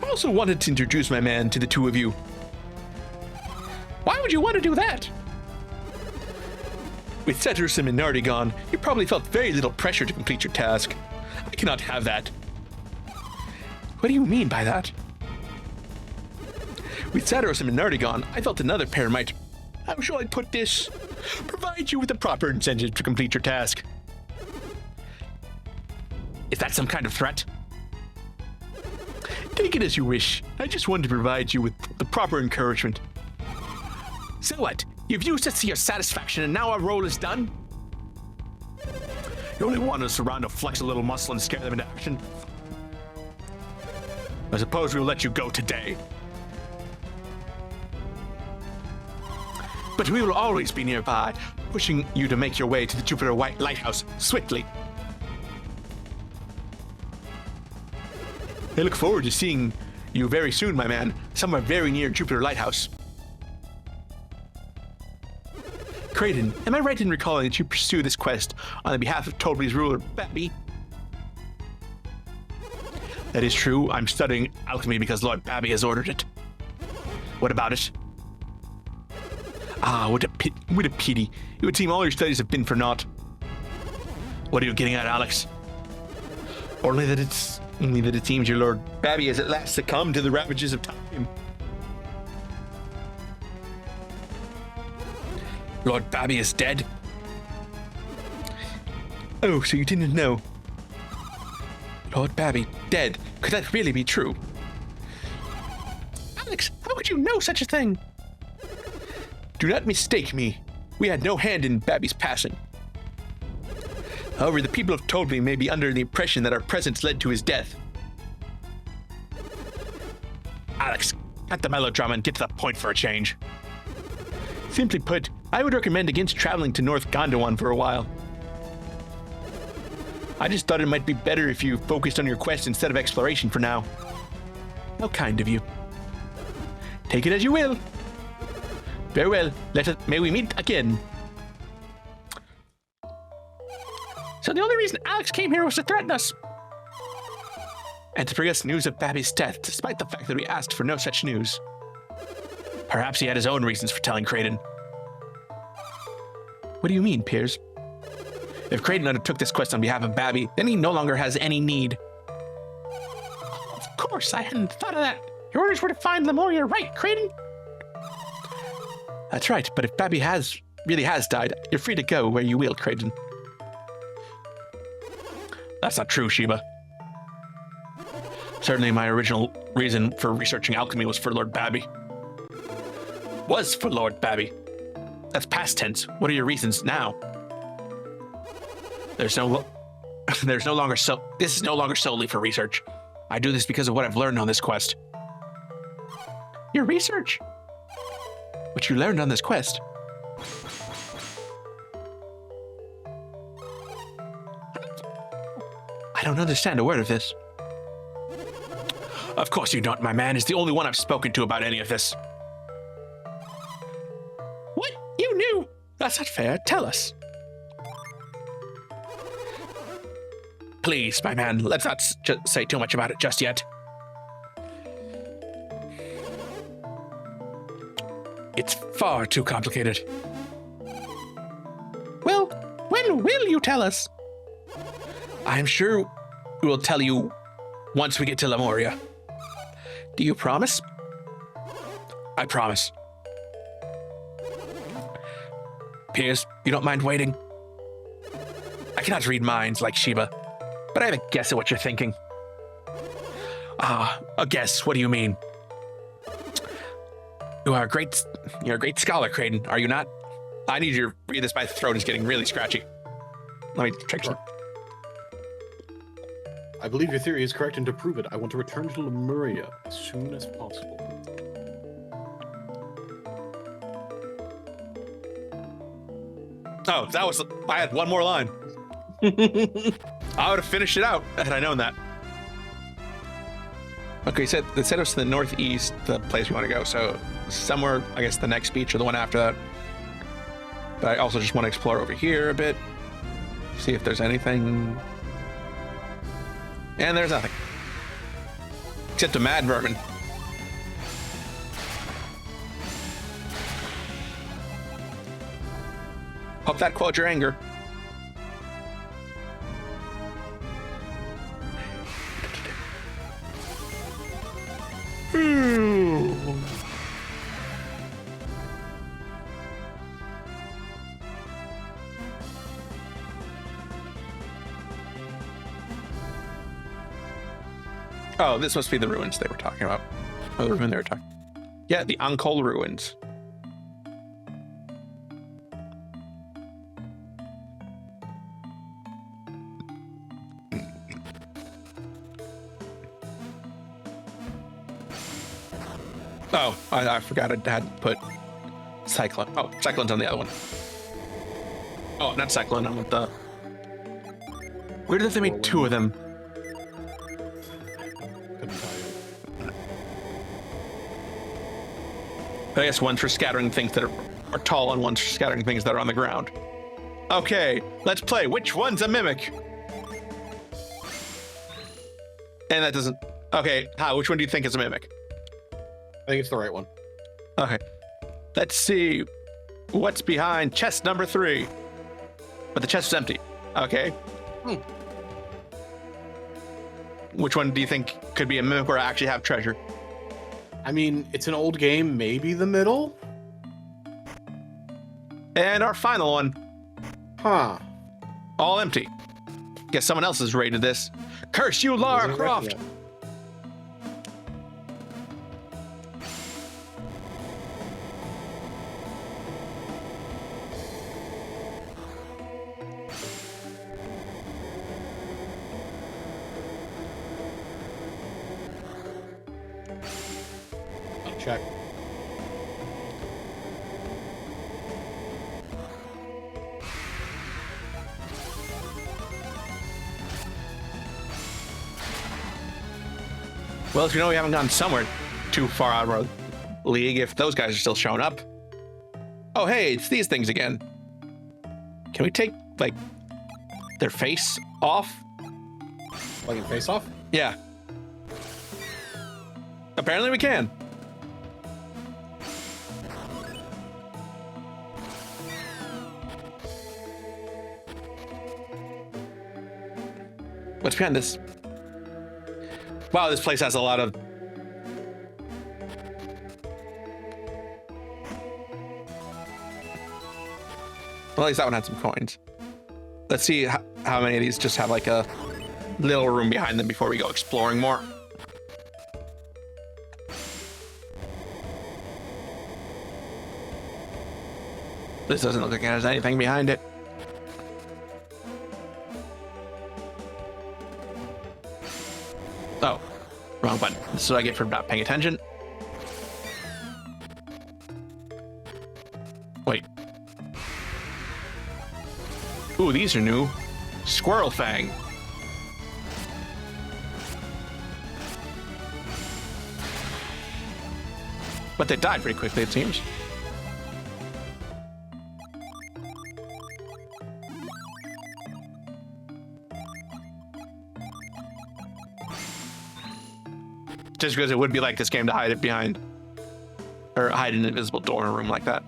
S1: I also wanted to introduce my man to the two of you. Why would you want to do that? With Cetrus and Minardi gone, you probably felt very little pressure to complete your task. I cannot have that. What do you mean by that? With Cetrus and Minardi gone, I felt another pair might, how shall I put this, provide you with the proper incentive to complete your task. Is that some kind of threat? Take it as you wish. I just wanted to provide you with the proper encouragement. So what? You've used it to your satisfaction and now our role is done? You only want us around to flex a little muscle and scare them into action? I suppose we'll let you go today. But we will always be nearby, pushing you to make your way to the Jupiter White Lighthouse swiftly. I look forward to seeing you very soon, my man, somewhere very near Jupiter Lighthouse. Kraden, am I right in recalling that you pursue this quest on the behalf of Toby's ruler, Babby? That is true. I'm studying alchemy because Lord Babby has ordered it. What about it? Ah, what a pity. It would seem all your studies have been for naught. What are you getting at, Alex? Only that it seems your Lord Babby has at last succumbed to the ravages of time. Lord Babby is dead? Oh, so you didn't know? Lord Babby, dead? Could that really be true? Alex, how could you know such a thing? Do not mistake me. We had no hand in Babby's passing. However, the people have told me may be under the impression that our presence led to his death. Alex, cut the melodrama and get to the point for a change. Simply put, I would recommend against traveling to North Gondwan for a while. I just thought it might be better if you focused on your quest instead of exploration for now. How kind of you. Take it as you will. Very well, may we meet again. So the only reason Alex came here was to threaten us. And to bring us news of Babby's death, despite the fact that we asked for no such news. Perhaps he had his own reasons for telling Kraden. What do you mean, Piers? If Kraden undertook this quest on behalf of Babby, then he no longer has any need. Of course, I hadn't thought of that. Your orders were to find Lemuria, right, Kraden? That's right, but if Babby really has died, you're free to go where you will, Kraden. That's not true, Sheba. Certainly my original reason for researching alchemy was for Lord Babby. Was for Lord Babby. That's past tense. What are your reasons now? This is no longer solely for research. I do this because of what I've learned on this quest. Your research? What you learned on this quest? I don't understand a word of this. Of course you don't, my man. Is the only one I've spoken to about any of this. What? You knew? That's not fair. Tell us. Please, my man, let's not say too much about it just yet. It's far too complicated. Well, when will you tell us? I'm sure we will tell you once we get to Lemuria. Do you promise? I promise. Piers, you don't mind waiting? I cannot read minds like Sheba, but I have a guess at what you're thinking. A guess? What do you mean? You're a great scholar, Kraden, are you not? I need you to breathe this. My throat is getting really scratchy. Let me check some.
S2: I believe your theory is correct, and to prove it, I want to return to Lemuria as soon as possible.
S1: Oh, that was... I had one more line. I would have finished it out had I known that. Okay, so they said it was to the northeast, the place we want to go. So somewhere, I guess, the next beach or the one after that. But I also just want to explore over here a bit. See if there's anything. And there's nothing. Except a mad vermin. Hope that quelled your anger. Oh, this must be the ruins they were talking about. Oh, the ruin they were talking. Yeah, the Ankol ruins. Oh, I forgot I had put Cyclone. Oh, Cyclone's on the other one. Oh, not Cyclone, I'm with the... Where did they make two of them?
S2: Couldn't tell you.
S1: I guess one's for scattering things that are tall and one's for scattering things that are on the ground. Okay, let's play. Which one's a mimic? And that doesn't... Okay, which one do you think is a mimic?
S2: I think it's the right one.
S1: Okay. Let's see what's behind chest number 3. But the chest is empty. Okay. Which one do you think could be a mimic or actually have treasure?
S2: I mean, it's an old game, maybe the middle?
S1: And our final one.
S2: Huh.
S1: All empty. Guess someone else has rated this. Curse you, Lara Croft!
S2: Check.
S1: Well, if you know we haven't gone somewhere too far out of our league, if those guys are still showing up. Oh, hey, it's these things again. Can we take, like, their face off?
S2: Like in face off?
S1: Yeah. Apparently we can. What's behind this? Wow, this place has a lot of... Well, at least that one had some coins. Let's see how many of these just have like a little room behind them before we go exploring more. This doesn't look like it has anything behind it. Oh, wrong button. This is what I get for not paying attention. Wait. Ooh, these are new. Squirrel Fang. But they died pretty quickly, it seems. Just because it would be like this game to hide it behind, or hide an invisible door in a room like that.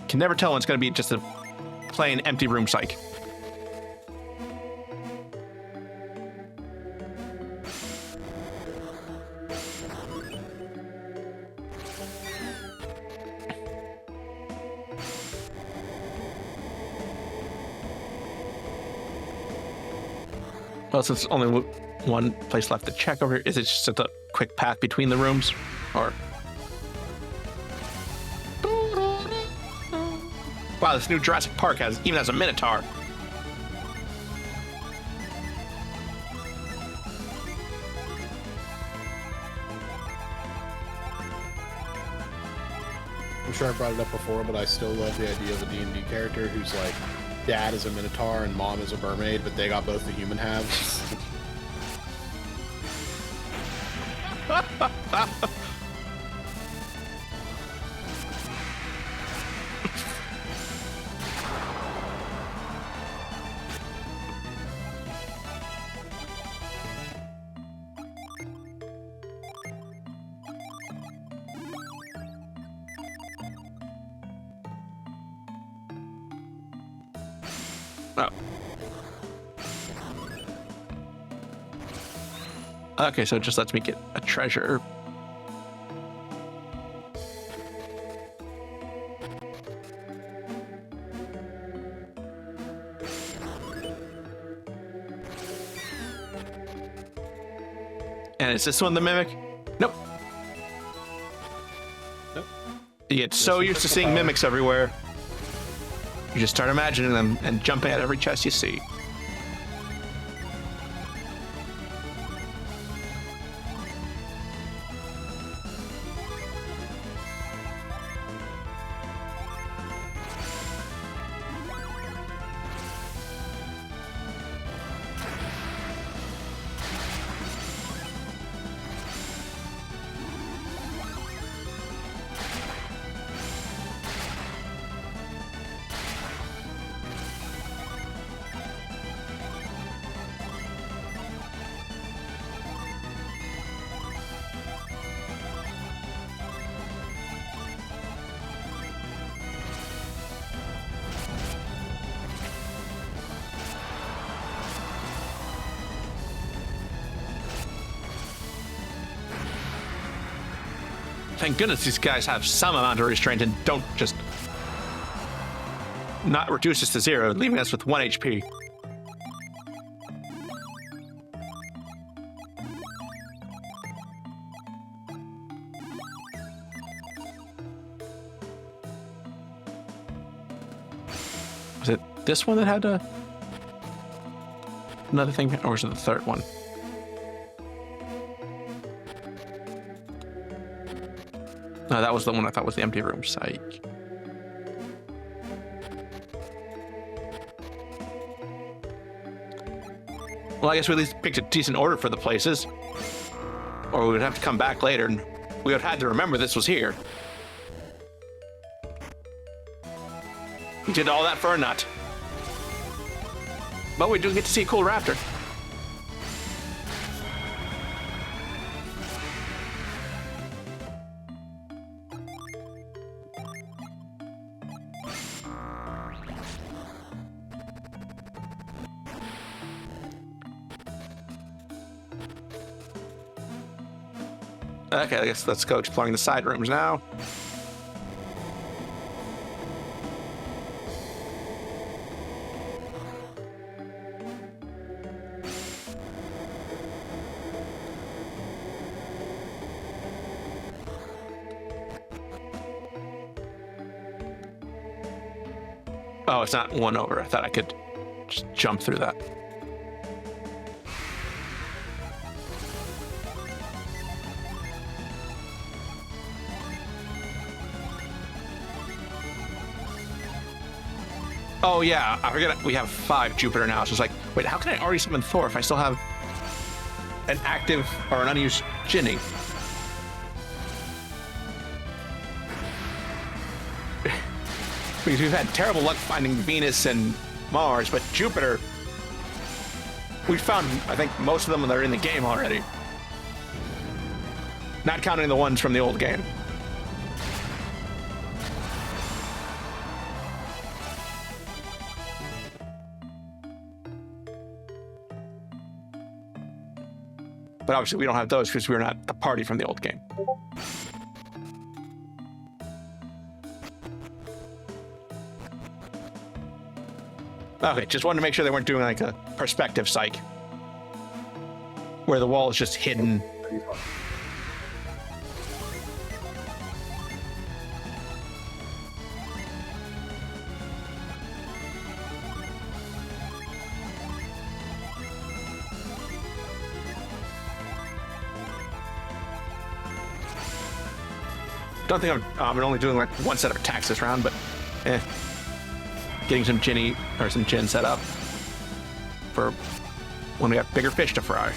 S1: Can never tell when it's going to be just a plain empty room psych. Well, since only one place left to check over here, is it just a quick path between the rooms, or? Wow, this new Jurassic Park even has a Minotaur.
S2: I'm sure I brought it up before, but I still love the idea of a D&D character who's like, dad is a minotaur and mom is a mermaid, but they got both the human halves.
S1: Oh. Okay, so it just lets me get a treasure. And is this one the mimic? Nope.
S2: Nope.
S1: You get so used to seeing mimics everywhere. You just start imagining them and jumping at every chest you see. Thank goodness these guys have some amount of restraint and don't just not reduce us to 0, leaving us with 1 HP. Was it this one that had another thing, or was it the third one? No, that was the one I thought was the empty room. Psych. Well, I guess we at least picked a decent order for the places. Or we would have to come back later, and we would have had to remember this was here. We did all that for a nut. But we do get to see a cool raptor. Okay, I guess let's go exploring the side rooms now. Oh, it's not one over. I thought I could just jump through that. Oh yeah, I forget we have 5 Jupiter now. So it's like, wait, how can I already summon Thor if I still have an active or an unused Ginny? Because we've had terrible luck finding Venus and Mars, but Jupiter, we found, I think, most of them that are in the game already. Not counting the ones from the old game. But obviously we don't have those because we're not a party from the old game. Okay, just wanted to make sure they weren't doing like a perspective psych where the wall is just hidden. Don't think I'm only doing like one set of attacks this round, but getting some gin set up for when we have bigger fish to fry.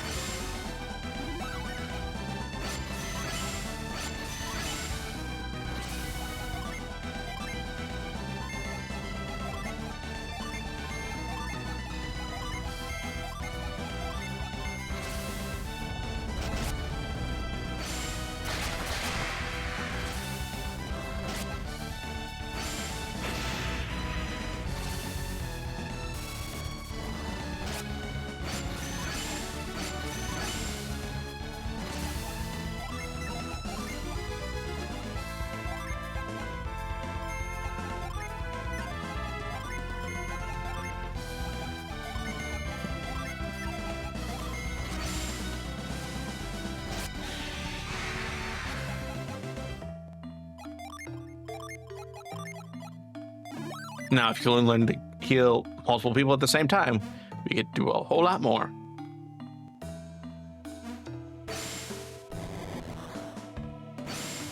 S1: Now, if you can learn to heal multiple people at the same time, we could do a whole lot more.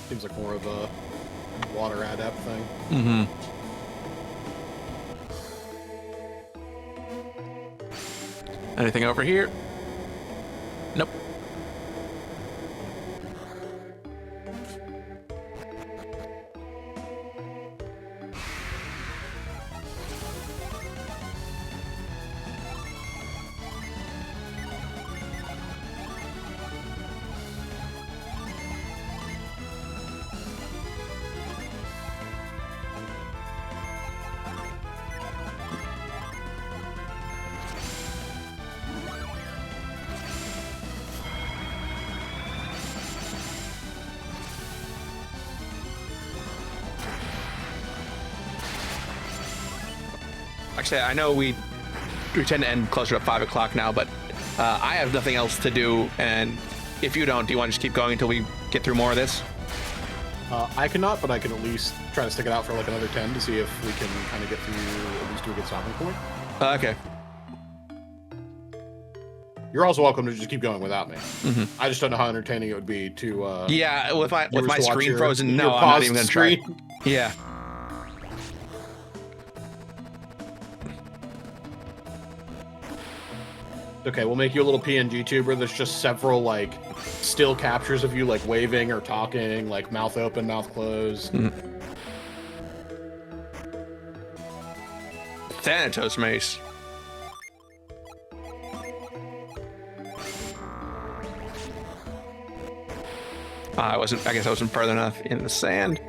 S2: Seems like more of a water adept thing.
S1: Mm-hmm. Anything over here? Nope. Actually, I know we tend to end closer to 5 o'clock now, but I have nothing else to do, and if you don't, do you want to just keep going until we get through more of this?
S2: I cannot, but I can at least try to stick it out for like another 10 to see if we can kind of get through at least to a good stopping point.
S1: Okay.
S2: You're also welcome to just keep going without me.
S1: Mm-hmm.
S2: I just don't know how entertaining it would be to.
S1: Yeah, with my screen
S2: your,
S1: frozen,
S2: your
S1: no, I'm not even gonna try. Yeah.
S2: Okay, we'll make you a little PNG tuber. There's just several like still captures of you like waving or talking, like mouth open, mouth closed.
S1: Thanatos mace. I guess I wasn't further enough in the sand.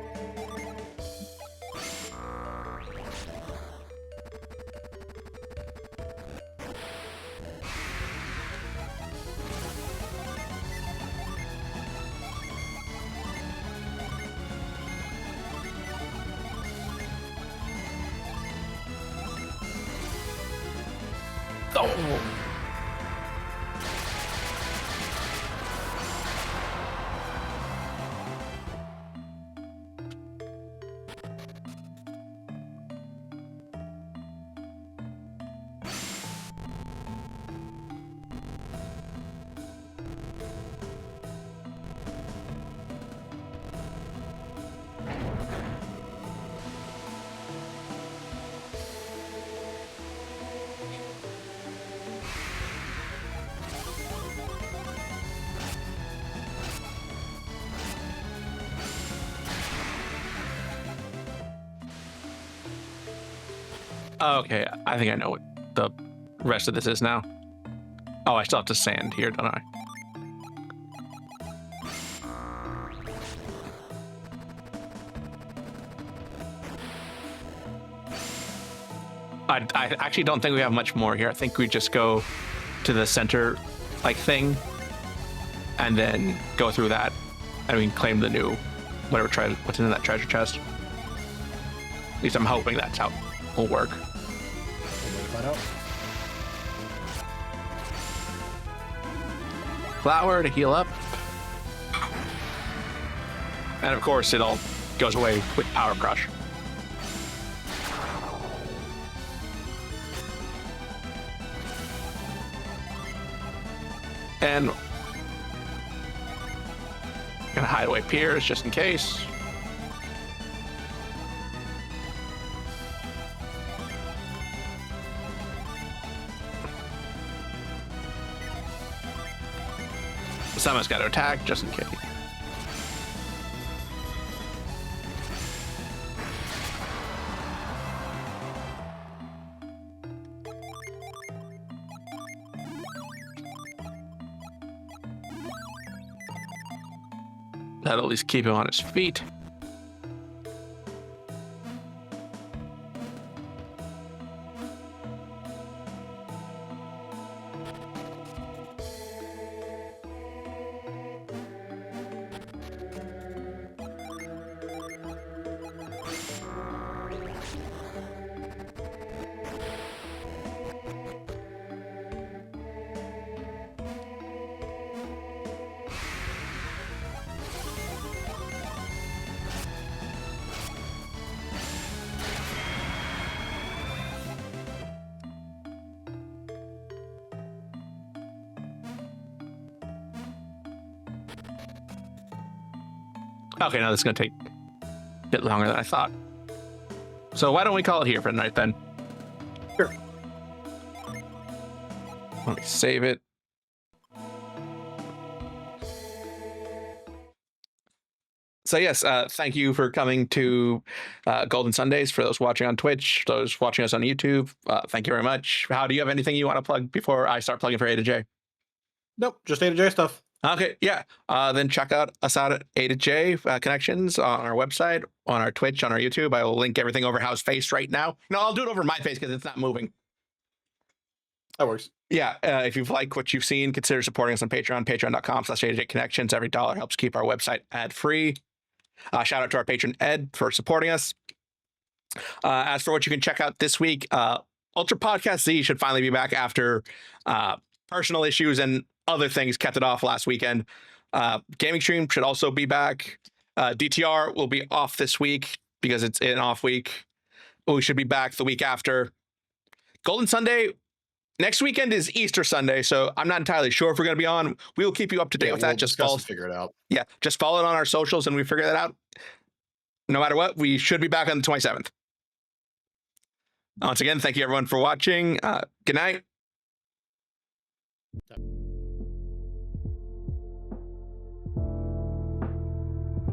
S1: Oh. Okay, I think I know what the rest of this is now. Oh, I still have to sand here, don't I? I actually don't think we have much more here. I think we just go to the center, like, thing, and then go through that, and we can claim the new, what's in that treasure chest. At least I'm hoping that's how it will work.
S2: Find out.
S1: Flower to heal up. And of course, it all goes away with Power Crush. And gonna hide away Piers just in case. Someone's got to attack just in case. That'll at least keep him on his feet. Okay, now this is going to take a bit longer than I thought. So why don't we call it here for the night then?
S2: Sure.
S1: Let me save it. So yes, thank you for coming to Golden Sundays. For those watching on Twitch, those watching us on YouTube, thank you very much. How do you have anything you want to plug before I start plugging for A to J?
S2: Nope, just A to J stuff.
S1: Okay, yeah. Then check us out at A to J Connections on our website, on our Twitch, on our YouTube. I will link everything over How's face right now. No, I'll do it over my face because it's not moving.
S2: That works.
S1: Yeah, if you've liked what you've seen, consider supporting us on Patreon, patreon.com/A2J Connections. Every dollar helps keep our website ad-free. Shout out to our patron Ed for supporting us. As for what you can check out this week, Ultra Podcast Z should finally be back after personal issues and other things kept it off last weekend. Gaming Stream should also be back. DTR will be off this week because it's an off week. We should be back the week after. Golden Sunday, next weekend is Easter Sunday, so I'm not entirely sure if we're going to be on. We will keep you up to date with that. Just
S2: figure it out.
S1: Yeah, just follow it on our socials and we figure that out. No matter what, we should be back on the 27th. Once again, thank you everyone for watching. Good night.